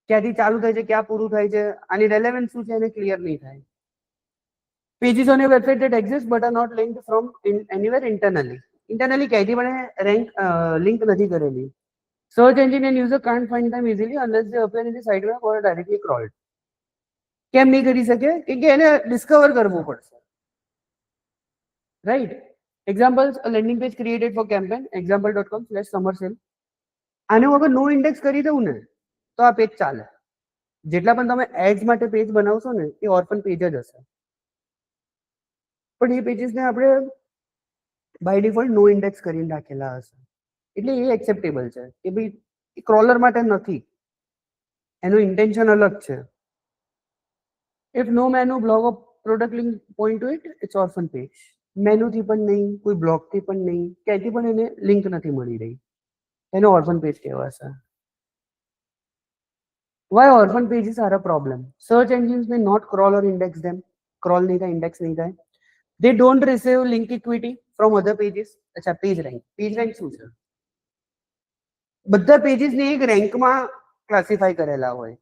ક્યાંથી ચાલુ થાય છે, ક્યાં પૂરું થાય છે, આની રેલેવન્સ શું છે એને ક્લિયર નહીં થાય. Pages on your website that exist but are not linked from anywhere internally. Internally ક્યાંથી પણ રેન્ક લિંક નથી કરેલી. Search engine and user can't find them easily unless they appear in the sidebar or directly crawled. કેમ નહીં કરી શકે? કે એને ડિસ્કવર કરવું પડશે. Right? Examples, a landing page created for campaign, example.com/summer sale. આને હું અગર નો ઇન્ડેક્સ કરી દઉં ને તો આ પેજ ચાલે. જેટલા પણ તમે એડ્સ માટે પેજ બનાવશો ને એ ઓર્ફન પેજ જ હશે. પણ એ પેજીસને આપણે બાય ડિફોલ્ટ નો ઇન્ડેક્સ કરીને રાખેલા હશે. એટલે એ એક્સેપ્ટેબલ છે કે ભાઈ એ ક્રોલર માટે નથી, એનું ઇન્ટેન્શન અલગ છે. If no menu blog of product link point to it, it's orphan page. મેનુથી પણ નહીં, કોઈ બ્લોગથી પણ નહીં, ક્યાંથી પણ એને લિંક નથી મળી રહી, એને ઓર્ફન પેજ કહેવાશે. Why orphan pages are a problem? Search engines may not crawl or index them. Crawl नहीं था, index नहीं था. They don't receive link equity from other pages. अच्छा, page rank. Page rank શું છે? બધા પેજીસ ને એક રેન્કમાં ક્લાસિફાઈ કરેલા હોય.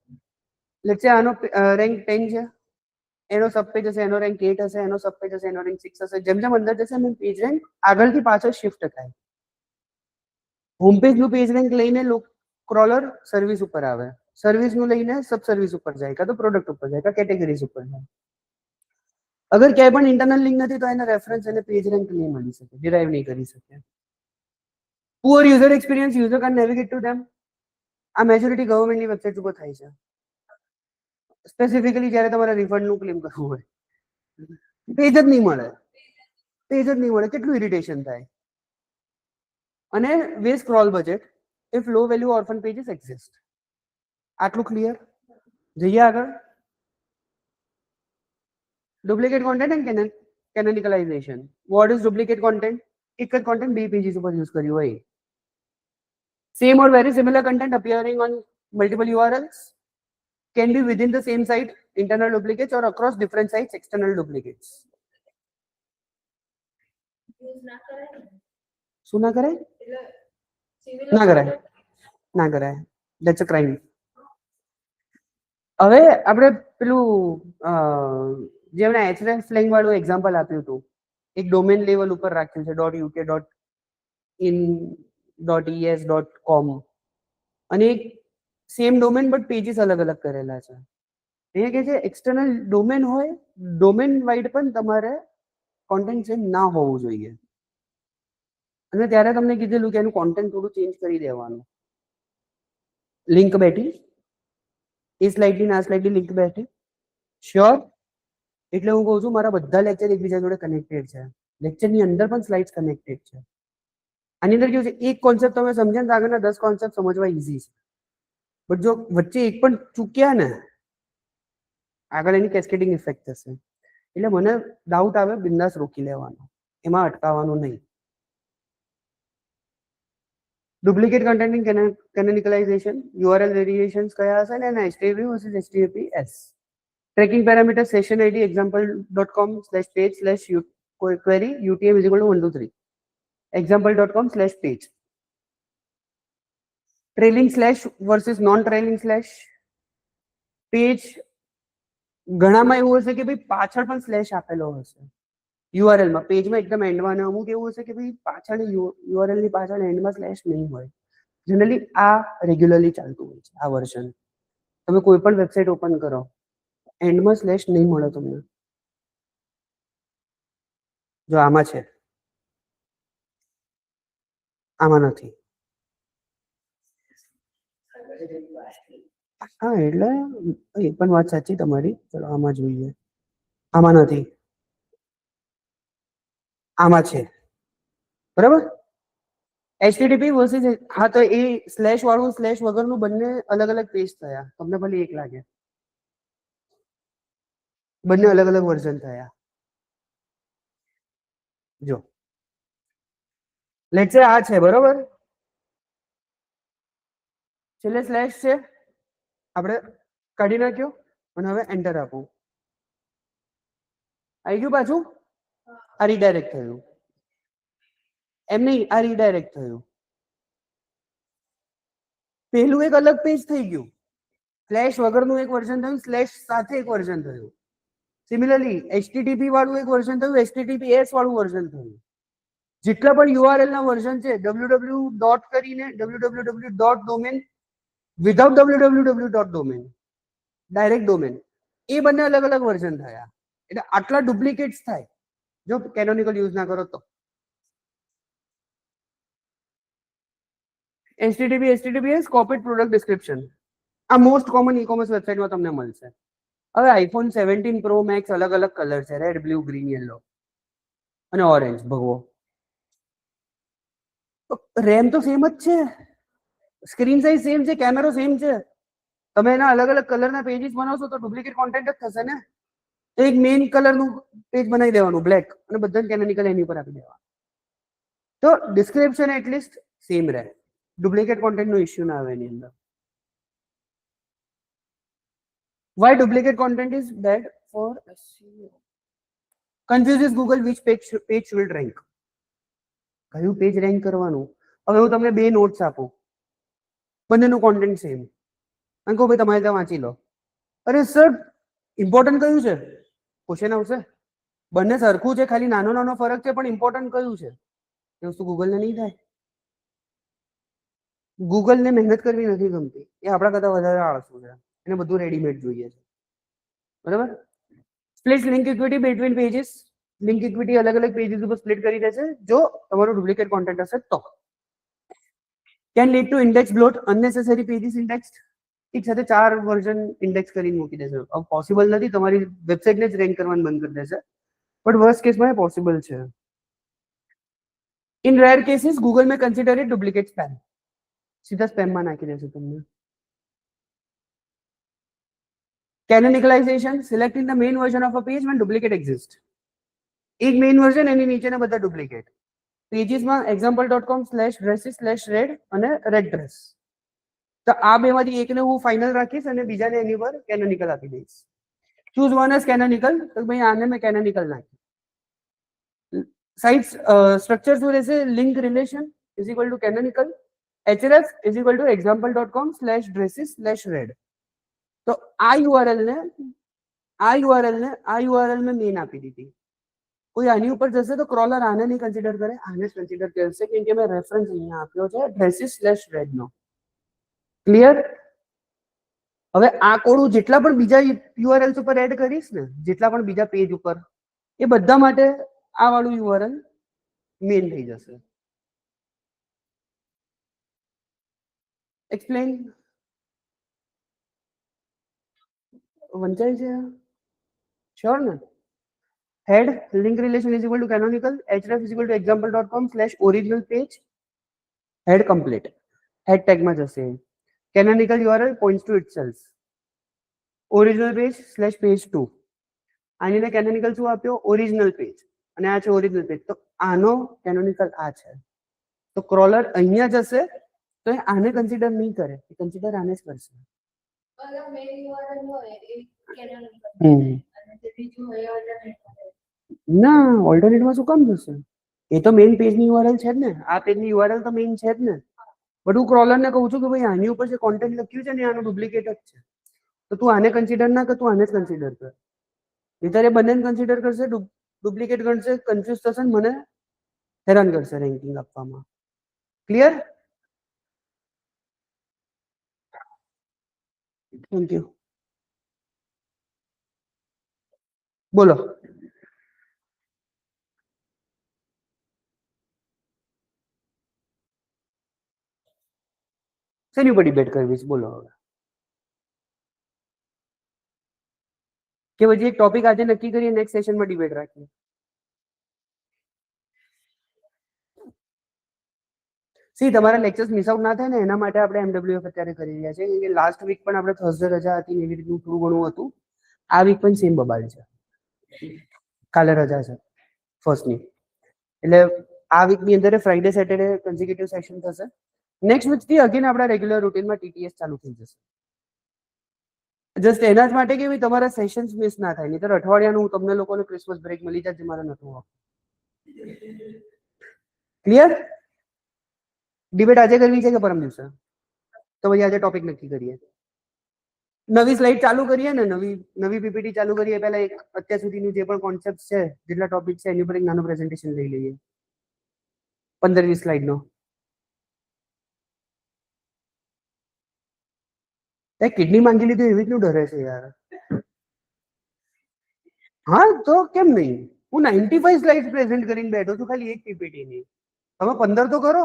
લેટ્સ સે આનો રેન્ક 10 છે એનો સબ પેજ હશે, એનો રેન્ક 8 હશે, એનો સબ પેજ હશે, એનો રેન્ક 6 હશે. જેમ જેમ અંદર જશે એમ પેજ રેન્ક આગળથી પાછળ શિફ્ટ થાય. હોમ પેજ નું પેજ રેન્ક લઈને ક્રોલર સર્વિસ ઉપર આવે, સર્વિસ નું લઈને સબ સર્વિસ ઉપર જાય, કાં તો પ્રોડક્ટ ઉપર જાય, કાં કેટેગરીઝ ઉપર જાય. અગર ક્યાંય પણ ઇન્ટરનલ લિંક નથી તો એના રેફરન્સ અને પેજ રેન્ક નહીં મળી શકે, ડિરાઈવ નહીં કરી શકે. Poor user experience, user can navigate to them. આ મેજોરિટી ગવર્મેન્ટની વેબસાઇટ ઉપર થાય છે. સ્પેસિફિકલી જ્યારે તમારે રિફંડનું ક્લેમ કરવું હોય, પેજ જ નહીં મળે, પેજ જ નહીં મળે, કેટલું ઇરિટેશન થાય. અને waste scroll budget if low value orphan pages exist. આટલું ક્લિયર? જઈએ આગળ. Duplicate content and canonicalization. What is duplicate content? એક જ કોન્ટેન્ટ બે પેજીસ ઉપર યુઝ કર્યું હોય. Same or very similar content appearing on multiple URLs can be within the same site, internal duplicates, or across different sites, external duplicates. Use ના કરાય ને. શું ના કરાય? એટલે ના કરાય, ના કરાય. That's a crime. હવે આપણે પેલું જે આપણે એચએસ સ્લેંગ વાળું એક્ઝામ્પલ આપ્યું હતું, એક ડોમેન લેવલ ઉપર રાખ્યું છે .uk.in .es.com અને એક સેમ ડોમેન બટ પેજીસ અલગ અલગ કરેલા છે. અહીંયા કે છે એક્સટર્નલ ડોમેન હોય, ડોમેન વાઇડ પણ તમારે કોન્ટેન્ટ સેમ ના હોવું જોઈએ. અને ત્યારે તમને કીધેલું કે એનું કોન્ટેન્ટ થોડું ચેન્જ કરી દેવાનું. લિંક બેઠી એ સ્લાઇડની ના સ્લાઇડની લિંક બેઠી શ્યોર. એટલે હું કહું છું મારા બધા લેક્ચર એકબીજા જોડે કનેક્ટેડ છે, લેક્ચરની અંદર પણ સ્લાઇડ્સ કનેક્ટેડ છે. આની અંદર કેવું છે, એક કોન્સેપ્ટ તમે સમજ્યા ને આગળના 10 કોન્સેપ્ટ સમજવા ઈઝી છે, બટ જો વચ્ચે એક પણ ચૂક્યા ને આગળ એની કેસ્કેડિંગ ઇફેક્ટ થશે. એટલે મને ડાઉટ આવે બિંદાસ રોકી લેવાનો, એમાં અટકાવવાનું નહીં. Duplicate content canonicalization, URL variations કયા હશે ને એના HTTP versus HTTPS. Tracking parameter session ID example.com/page/query UTM is equal to 1 to 3. example.com/page. Trailing slash versus non trailing slash. Page ઘણામાં એવું હશે કે ભાઈ પાછળ પણ સ્લેશ આપેલો હશે URL માં, પેજમાં એકદમ એન્ડમાં, અમુક એવું હશે કે ભાઈ પાછળ URL ની પાછળ એન્ડમાં સ્લેશ નહીં હોય. જનરલી આ રેગ્યુલરલી ચાલતું હોય છે. આ વર્ઝન તમે કોઈ પણ વેબસાઇટ ઓપન કરો એન્ડમાં સ્લેશ નહીં મળે તમને. જો આમાં છે, આમાં નથી. હા એટલે એ પણ વાત સાચી તમારી. ચલો આમાં જોઈએ, આમાં નથી, આમાં છે. બરાબર. HTTP વર્સિસ, હા તો એ સ્લેશ વાળું સ્લેશ વગરનું બંને અલગ અલગ પેજ થયા. તમને ભલે એક લાગે, બંને અલગ અલગ વર્ઝન થયા. જો લેટ્સ સે આ છે બરોબર, છેલ્લે સ્લેશ છે, આપણે કાઢી નાખ્યો અને હવે એન્ટર આપું. આવી ગયું પાછું, આ રીડાયરેક્ટ થયું. એમ નહીં, આ રીડાયરેક્ટ થયું. પહેલું એક અલગ પેજ થઈ ગયું, સ્લેશ વગરનું એક વર્ઝન થયું, સ્લેશ સાથે એક વર્ઝન થયું. સિમિલરલી HTTP વાળું એક વર્ઝન થયું, HTTPS વાળું વર્ઝન થયું. જેટલા પણ URL ના વર્ઝન છે, www ડોટ કરીને www.domain without www.domain direct domain, એ બંને અલગ અલગ વર્ઝન થયા. એટલે આટલા ડુપ્લિકેટ્સ થાય જો કેનોનિકલ યુઝ ના કરો તો. HTTP HTTPS કોપીડ પ્રોડક્ટ ડિસ્ક્રિપ્શન, આ મોસ્ટ કોમન ઈ-કોમર્સ વેબસાઇટમાં તમને મળશે. હવે આઈફોન 17 પ્રો મેક્સ અલગ અલગ કલર છે, રેડ, બ્લુ, ગ્રીન, યેલો અને ઓરેન્જ ભગવો. રેમ તો સેમ જ છે, સ્ક્રીન સાઇઝ સેમ છે, કેમેરો સેમ છે. તમે એના અલગ અલગ કલરના પેજીસ બનાવશો તો ડુપ્લિકેટ કોન્ટેન્ટ જ થશે ને. તો એક મેઇન કલરનું પેજ બનાવી દેવાનું બ્લેક અને બધાને કેનોનિકલ એની ઉપર આપી દેવાનું. તો ડિસ્ક્રિપ્શન એટલીસ્ટ સેમ રહે, ડુપ્લિકેટ કોન્ટેન્ટ નો ઇશ્યુ ના આવે એની અંદર. Why duplicate content is bad for SEO? Confuses Google which page should rank. કયું પેજ રેન્ક કરવાનું. હવે હું તમને બે નોટ્સ આપું, બંનેનું કોન્ટેન્ટ સેમ, અને કહું ભાઈ તમારે ત્યાં વાંચી લો. અરે સર ઇમ્પોર્ટન્ટ કયું છે? ક્વેશ્ચન આવશે. બંને સરખું છે, ખાલી નાનો નાનો ફરક છે, પણ ઇમ્પોર્ટન્ટ કયું છે એ વસ્તુ ગૂગલને નહીં થાય. ગૂગલને મહેનત કરવી નથી ગમતી, એ આપણા કરતા વધારે આળસુ છે, એને બધું રેડીમેડ જોઈએ છે. બરાબર. Split link equity between pages. Link equity અલગ અલગ પેજીસ ઉપર સ્પ્લિટ કરી દેશે જો તમારું ડુપ્લિકેટ કોન્ટેન્ટ હશે તો. Can lead to index blot, અનનેસેસરી pages index. એક સાથે 4 વર્ઝન ઇન્ડેક્સ કરીને મૂકી દેશે. હવે પોસિબલ નથી, તમારી વેબસાઇટને જ રેન્ક કરવાનું બંધ કરી દેશે, બટ વર્સ્ટ કેસમાં એ પોસિબલ છે. In rare cases Google May consider it duplicate spam. સીધા સ્પેમમાં નાખી દેશે તમને. Canonicalization, selecting the main version of a page when duplicate exists. એક મેઇન વર્ઝન એની નીચેના બધા ડુપ્લિકેટ પેજીસમાં example.com/dresses/red અને red dress. તો આ બેમાંથી એકને હું ફાઇનલ રાખીશ અને બીજાને એની પર કેનોનિકલ આપી દઈશ. ચૂઝ વન એઝ કેનોનિકલ, તો ભાઈ આને મેં કેનોનિકલ નાખી. સાઇટ્સ સ્ટ્રક્ચર શું રહેશે? Link relation is equal to canonical, href is equal to example.com/dresses/red. તો આ યુઆરએલ મેં મેન આપી દીધી. કોઈ આની ઉપર જશે તો ક્રોલર આને નહીં કન્સિડર કરે, આને જ કન્સિડર કરશે, કેમ કે મેં રેફરન્સ અહીંયા આપ્યો છે dresses/red નો. ક્લિયર? હવે આ કોડ હું જેટલા પણ બીજા યુઆરએલ્સ ઉપર એડ કરીશ ને, જેટલા પણ બીજા પેજ ઉપર, એ બધા માટે આ વાળું યુઆરએલ મેન થઈ જશે. એક્સપ્લેન. વંચાય છે? શ્યોર ને? head link relation is equal to canonical, href is equal to example.com/original page, head complete, head tag માં જશે. canonical url points to itself, original page/page 2. આને canonical શું આપ્યો? original page, અને આ છે original page. તો આનો canonical આ છે, તો ક્રોલર અહીંયા જશે તો એ આને કન્સિડર નહીં કરે, એ કન્સિડર આને જ કરશે. અગર મેઇન યુઆરએલ હોય એ કેનોનિકલ હમ. અને તે બીજું હોય alternate હોય. ના, ઓલ્ટરનેટમાં શું કામ જશે? એ તો મેઇન પેજની યુઆરએલ છે જ ને, આ પેજની યુઆરએલ તો મેઇન છે જ ને. બટ હું ક્રોલરને કહું છું કે ભાઈ આની ઉપર જે કોન્ટેન્ટ લખ્યું છે ને આનું ડુપ્લિકેટ જ છે, તો તું આને કન્સિડર ના કર, તું આને જ કન્સિડર કર. ત્યારે બંનેને કન્સિડર કરશે, ડુપ્લિકેટ ગણશે, કન્ફ્યુઝ થશે ને મને હેરાન કરશે રેન્કિંગ આપવામાં. ક્લિયર? Thank you. બોલો. શેની ઉપર ડિબેટ કરવી છે? બોલો હવે. કે પછી એક ટોપિક આજે નક્કી કરીએ, નેક્સ્ટ સેશનમાં ડિબેટ રાખીએ. સી તમારા લેક્ચર્સ મિસ આઉટ ના થાય ને એના માટે આપણે MWF અત્યારે કરી રહ્યા છે, કેમ કે લાસ્ટ વીક પણ આપણે થર્સડે રજા હતી, એવી રીતનું થોડું ઘણું હતું. આ વીક પણ સેમ બબાલ છે, કાલે રજા છે ફર્સ્ટની, એટલે આ વીકની અંદર ફ્રાઈડે સેટરડે કન્ઝિક્યુટિવ સેશન થશે. નેક્સ્ટ વીકથી અગેન આપણા રેગ્યુલર રૂટીનમાં TTS ચાલુ થઈ જશે. જસ્ટ એના જ માટે કે ભાઈ તમારા સેશન્સ મિસ ના થાય, નહીતર અઠવાડિયાનું તમને લોકોને ક્રિસમસ બ્રેક મળી જાય, જે મારે નતું હોતું. ક્લિયર? ડિબેટ આજે કરવી છે કે પરમ દિવસે? તો પછી આજે ટોપિક નક્કી કરીએ. નવી સ્લાઇડ ચાલુ કરીએ ને, નવી પીપીટી ચાલુ કરીએ પહેલા એક અત્યાર સુધીનું જે પણ કોન્સેપ્ટ છે, જેટલા ટોપિક છે એની ઉપર એક નાનું પ્રેઝન્ટેશન લઈ લઈએ, 15-20 સ્લાઇડનો. કિડની માંગી લીધું એવી રીતનું ડરે છે યાર. હા તો કેમ નહીં? હું 95 સ્લાઇડ પ્રેઝન્ટ કરીને બેઠો છું ખાલી એક પીપીટી ની. તમે 15 તો કરો.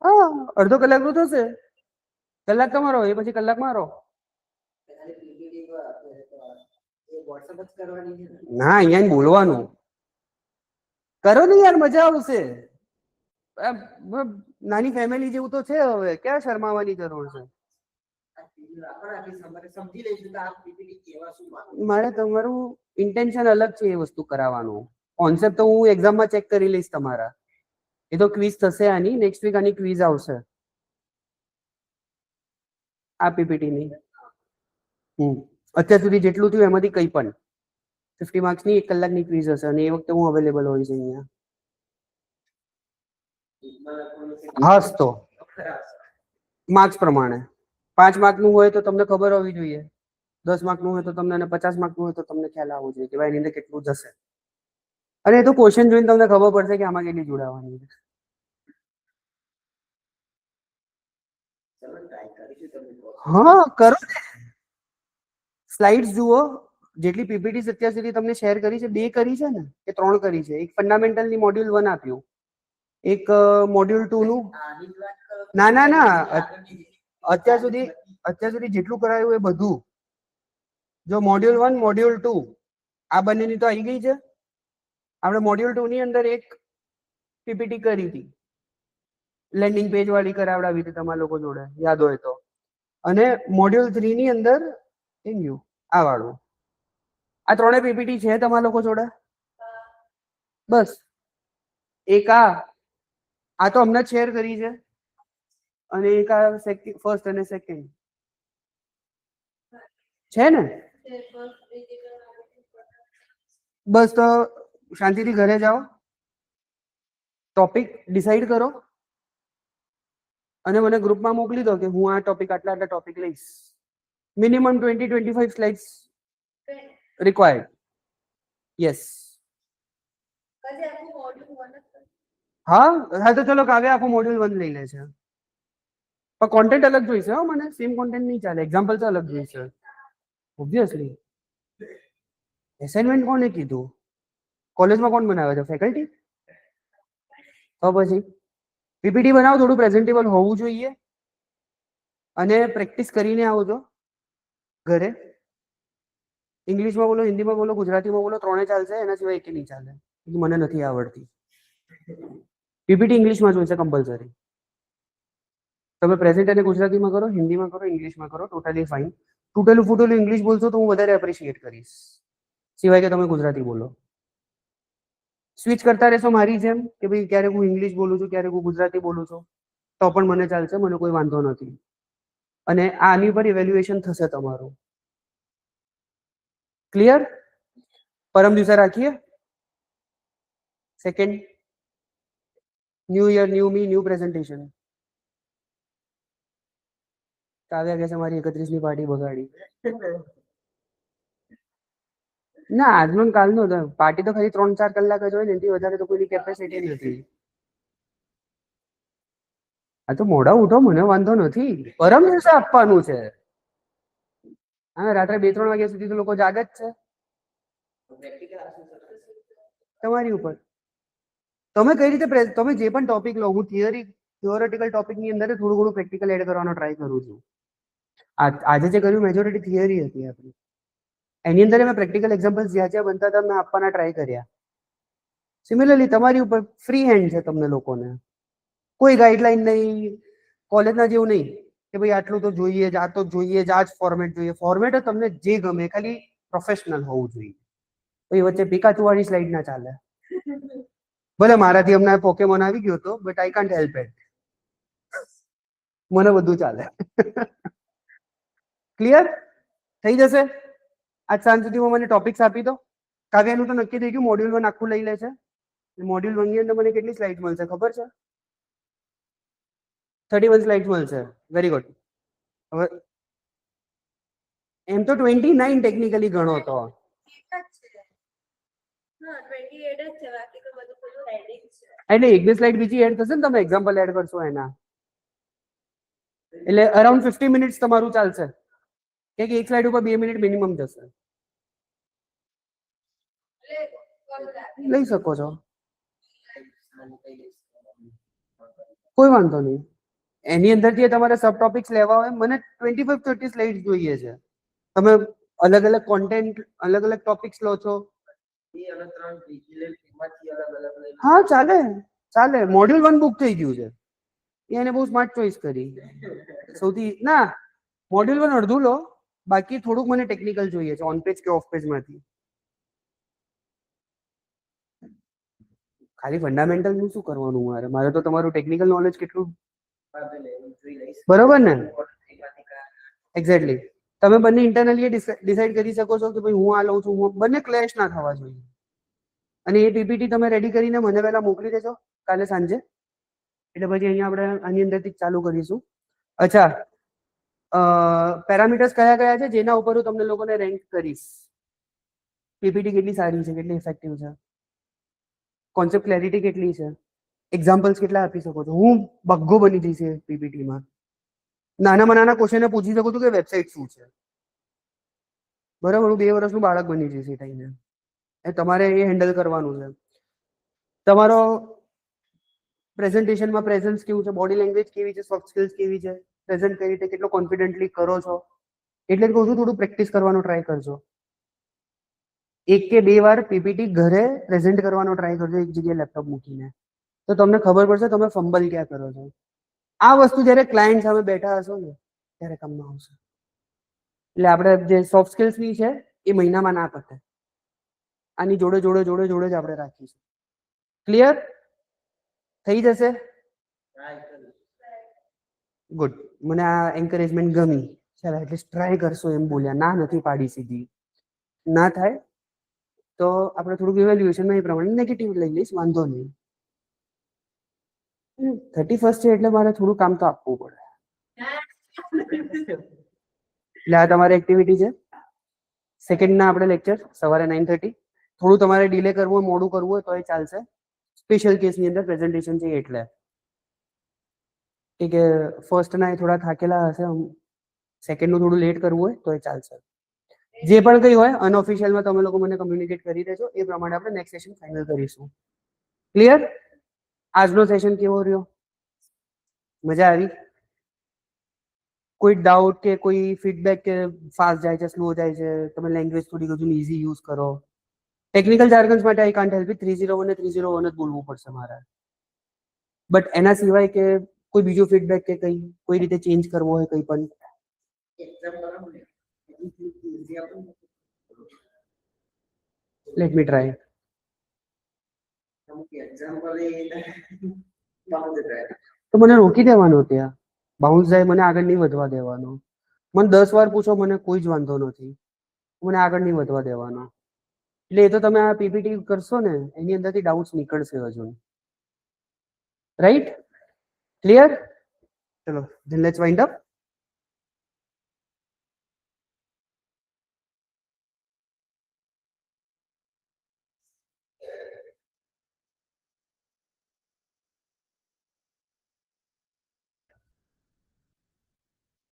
હા, અડધો કલાકનું થશે, કલાક તમારો એ પછી કલાક મારો. ના, અહીંયા બોલવાનું કરો ને યાર, મજા આવશે. નાની ફેમિલી જેવું તો છે, હવે ક્યાં શરમાવાની જરૂર છે? મારે તમારું ઇન્ટેન્શન અલગ છે એ વસ્તુ કરાવવાનું. કોન્સેપ્ટ તો હું એક્ઝામમાં ચેક કરી લઈશ તમારા. એ તો ક્વિઝ થશે આની, નેક્સ્ટ વીક આની ક્વિઝ આવશે આ પીપીટી ની. અત્યાર સુધી જેટલું થયું એમાંથી કંઈ પણ 50 માર્ક્સની 1 કલાકની ક્વિઝ હશે, અને એ વખતે હું અવેલેબલ હોઈશ અહીંયા. હાસ તો માર્ક્સ પ્રમાણે 5 માર્કનું હોય તો તમને ખબર હોવી જોઈએ, 10 માર્કનું હોય તો તમને, અને 50 માર્કનું હોય તો તમને ખ્યાલ આવવો જોઈએ કે ભાઈ એની અંદર કેટલું જશે. અને એ તો ક્વેશ્ચન જોઈને તમને ખબર પડશે કે આમાં કેટલી જોડાવાની છે. હા કરો ને, સ્લાઇડ્સ જુઓ, જેટલી પીપીટી અત્યાર સુધી તમને શેર કરી છે, 2 કરી છે ને કે 3 કરી છે? એક ફંડામેન્ટલની મોડ્યુલ 1 આપ્યું, એક મોડ્યુલ 2 નું. ના ના ના, અત્યાર સુધી જેટલું કરાયું એ બધું. જો મોડ્યુલ 1 મોડ્યુલ 2 આ બંનેની તો આવી ગઈ છે. આપણે મોડ્યુલ 2 ની અંદર એક પીપીટી કરી હતી, લેન્ડિંગ પેજ વાળી કરાવડાવી હતી તમારા લોકો જોડે, યાદ હોય તો. અને મોડ્યુલ 3 ની અંદર આ વાળું, આ 3 પીપીટી છે તમારા લોકો જોડે? બસ એક આ તો હમણાં શેર કરી છે, અને એક આ ફર્સ્ટ અને સેકન્ડ છે ને? બસ તો શાંતિથી ઘરે જાઓ, ટોપિક ડિસાઈડ કરો અને મને ગ્રુપમાં મોકલી દો કે હું આ ટોપિક આટલા ટોપિક લઈશ. Minimum 20-25 slides required. યસ. હા તો ચલો, કાવ્ય આખું મોડ્યુલ 1 લઈ લે છે, પણ કોન્ટેન્ટ અલગ જોઈશે. હો, મને સેમ કોન્ટેન્ટ નહીં ચાલે, એક્ઝામ્પલ તો અલગ જોઈશે ઓબ્વિયસલી. એસાઇનમેન્ટ કોને કીધું? કોલેજમાં કોણ બનાવે છે? ફેકલ્ટી. તો પછી પીપીટી બનાવો, થોડું પ્રેઝન્ટેબલ હોવું જોઈએ, અને પ્રેક્ટિસ કરીને આવજો ઘરે. ઇંગ્લિશમાં બોલો, હિન્દીમાં બોલો, ગુજરાતીમાં બોલો, 3 ચાલશે, એના સિવાય એક નહીં ચાલે. મને નથી આવડતી. પીપીટી ઇંગ્લિશમાં જોઈશે કમ્પલસરી. તમે પ્રેઝન્ટ અને ગુજરાતીમાં કરો, હિન્દીમાં કરો, ઇંગ્લિશમાં કરો, ટોટલી ફાઇન. તૂટેલું ફૂટેલું ઇંગ્લિશ બોલશો તો હું વધારે એપ્રિશિએટ કરીશ, સિવાય કે તમે ગુજરાતી બોલો. સ્વિચ કરતા રહેશો મારી જેમ કે ભાઈ ક્યારેક હું ઇંગ્લિશ બોલું છું, ક્યારેક હું ગુજરાતી બોલું છું, તો પણ મને ચાલશે, મને કોઈ વાંધો નથી. અને આની પર ઇવેલ્યુએશન થશે તમારું. ક્લિયર? પરમ દિવસે રાખીએ. સેકન્ડ, ન્યૂ યર, ન્યૂ મી, ન્યૂ પ્રેઝન્ટેશન. કાવ્યા કહે છે મારી 31મી પાર્ટી બગાડી. ના, આજનો કાલનો પાર્ટી તો ખાલી 3-4 કલાક જ હોય ને, એનાથી વધારે તો કોઈની કેપેસિટી નથી. આ તો મોડા ઉઠો, મને વાંધો નથી, પરમ દિવસે આપવાનું છે. હા, રાત્રે 2-3 વાગ્યા સુધી તો લોકો જાગે જ છે. તમારી ઉપર. તમે કઈ રીતે, તમે જે પણ ટોપિક લો, હું થિયોરેટિકલ ટોપિકની અંદર થોડું ઘણું પ્રેક્ટિકલ એડ કરવાનો ટ્રાય કરું છું. આજે જે કર્યું મેજોરિટી થિયરી હતી આપણી, એની અંદર મેં પ્રેક્ટિકલ એક્ઝામ્પલ્સ જ્યાં જ્યાં બનતા હતા મેં આપવાના ટ્રાય કર્યા. સિમિલરલી તમારી ઉપર ફ્રી હેન્ડ છે તમને લોકોને, કોઈ ગાઈડલાઈન નહીં, કોલેજના જેવું નહીં કે ભાઈ આટલું તો જોઈએ જ, આ તો જોઈએ જ, આ જ ફોર્મેટ જોઈએ. ફોર્મેટ તમને જે ગમે, ખાલી પ્રોફેશનલ હોવું જોઈએ. પછી વચ્ચે પિકાચુ વાળી સ્લાઇડ ના ચાલે. ભલે મારાથી હમણાં પોકેમોન આવી ગયો હતો, but I can't help it. મને બધું ચાલે. ક્લિયર થઈ જશે? આજ સાંજ સુધીમાં મને ટોપિક્સ આપી દો. કાવ્યાનું તો નક્કી થઈ ગયું, મોડ્યુલ 1 આખું લઈ લે છે. મોડ્યુલ 1 ની અંદર મને કેટલી સ્લાઇડ મળશે ખબર છે? 31 સ્લાઇડ મળશે. Very good. હવે એમ તો 29 ટેકનિકલી ગણો તો. એટલે 1-2 સ્લાઇડ બીજી એડ થશે ને, તમે એક્ઝામ્પલ એડ કરશો એના, એટલે અરાઉન્ડ 50 મિનિટ્સ તમારું ચાલશે. કે એક સ્લાઇડ ઉપર 2 મિનિટ મિનિમમ જશે. લઈ શકો છો, કોઈ વાંધો નહીં. એની અંદર જે તમારે સબ ટોપિક્સ લેવા હોય, મને 25-30 સ્લાઇડ જોઈએ છે. તમે અલગ અલગ કોન્ટેન્ટ, અલગ અલગ ટોપિક્સ લો છો. હા ચાલે, ચાલે. મોડ્યુલ 1 બુક થઈ ગયું છે, એને બહુ સ્માર્ટ ચોઈસ કરી. સૌથી ના, મોડ્યુલ 1 અડધું લો, બાકી થોડુંક મને ટેકનિકલ જોઈએ છે, ઓન પેજ કે ઓફ પેજ માંથી. ખાલી ફંડામેન્ટલ નું શું કરવાનું મારે તો તમારું ટેકનિકલ નોલેજ કેટલું, બરોબર ને? એક્ઝેક્ટલી. તમે બંને ઇન્ટરનલી ડિસાઈડ કરી શકો છો કે ભાઈ હું આ લઉં છું, બંને ક્લેશ ના થવા જોઈએ. અને એ પીપીટી તમે રેડી કરીને મને પહેલા મોકલી દેજો કાલે સાંજે, એટલે પછી અહીંયા આપણે આની અંદરથી ચાલુ કરીશું. અચ્છા, પેરામીટર્સ કયા કયા છે જેના ઉપર હું તમને લોકોને રેન્ક કરીશ. પીપીટી કેટલી સારી છે, કેટલી ઇફેક્ટિવ છે, કોન્સેપ્ટ ક્લેરિટી કેટલી છે, એક્ઝામ્પલ્સ કેટલા આપી શકો છો. હું બગ્ગો બની જઈશ પીપીટીમાં. નાનામાં નાના ક્વેશ્ચન પૂછી શકું છું કે વેબસાઇટ શું છે. બરાબર, હું 2 વર્ષનું બાળક બની જઈશ એ ટાઈમે. તમારે એ હેન્ડલ કરવાનું છે. તમારો પ્રેઝન્ટેશનમાં પ્રેઝન્સ કેવું છે, બોડી લેંગ્વેજ કેવી છે, સોફ્ટ સ્કિલ્સ કેવી છે, પ્રેઝન્ટ કઈ રીતે કેટલો કોન્ફિડન્ટલી કરો છો. એટલે જ કહું છું થોડું પ્રેક્ટિસ કરવાનો ટ્રાય કરજો. 1 કે 2 વાર પીપીટી ઘરે પ્રેઝન્ટ કરવાનો ટ્રાય કરજો એક જગ્યાએ લેપટોપ મૂકીને, તો તમને ખબર પડશે તમે ફંબલ ક્યાં કરો છો. આ વસ્તુ જ્યારે ક્લાયન્ટ સામે બેઠા હશો ને ત્યારે કામમાં આવશે. એટલે આપણે જે સોફ્ટ સ્કિલ્સની છે એ મહિનામાં ના પતે, આની જોડે જોડે જોડે જોડે જ આપણે રાખીશું. ક્લિયર થઈ જશે? ગુડ. મને આ એન્કરેજમેન્ટ ગમી. ચાલો એટલીસ્ટ ટ્રાય કરશો એમ બોલ્યા, ના નથી પાડી સીધી. ના થાય તો આપણે થોડુંક ઇવેલ્યુએશનમાં એ પ્રમાણે નેગેટિવ લઈ લઈશ, વાંધો નહીં. 31st છે એટલે મારે થોડું કામ તો આપવું પડે. એટલે આ તમારી એક્ટિવિટી છે. સેકન્ડના આપણે લેક્ચર સવારે 9:30. થોડું તમારે ડિલે કરવું હોય, મોડું કરવું હોય તો એ ચાલશે. સ્પેશિયલ કેસની અંદર પ્રેઝન્ટેશન છે એટલે કે ફર્સ્ટના એ થોડા થાકેલા હશે, સેકન્ડનું થોડું લેટ કરવું હોય તો એ ચાલશે. જે પણ કંઈ હોય અનઓફિશિયલમાં તમે લોકો મને કમ્યુનિકેટ કરી દેજો, એ પ્રમાણે આપણે નેક્સ્ટ સેશન ફાઇનલ કરીશું. ક્લિયર? આજનો સેશન કેવો રહ્યો? મજા આવી? કોઈ ડાઉટ કે કોઈ ફીડબેક કે ફાસ્ટ જાય છે, સ્લો જાય છે, તમે લેંગ્વેજ થોડી હજુ ઇઝી યુઝ કરો. ટેકનિકલ જાર્ગન્સ માટે આઈ કાન્ટ હેલ્પ ઇટ. 301 ને 301 જ બોલવું પડશે મારે. બટ એના સિવાય કે કોઈ બીજો ફીડબેક કે કંઈ કોઈ રીતે ચેન્જ કરવો હોય કંઈ પણ. Let me try. તો મને રોકી દેવાનો ત્યાં, બાઉન્સ જાય મને આગળ નહીં વધવા દેવાનો. મને 10 વાર પૂછો મને કોઈ જ વાંધો નથી, મને આગળ નહીં વધવા દેવાનો. એટલે એ તો તમે આ પીપીટી કરશો ને એની અંદરથી ડાઉટ્સ નીકળશે હજુ. રાઈટ? ક્લિયર? ચલો ધેન લેટ્સ વાઇન્ડ અપ.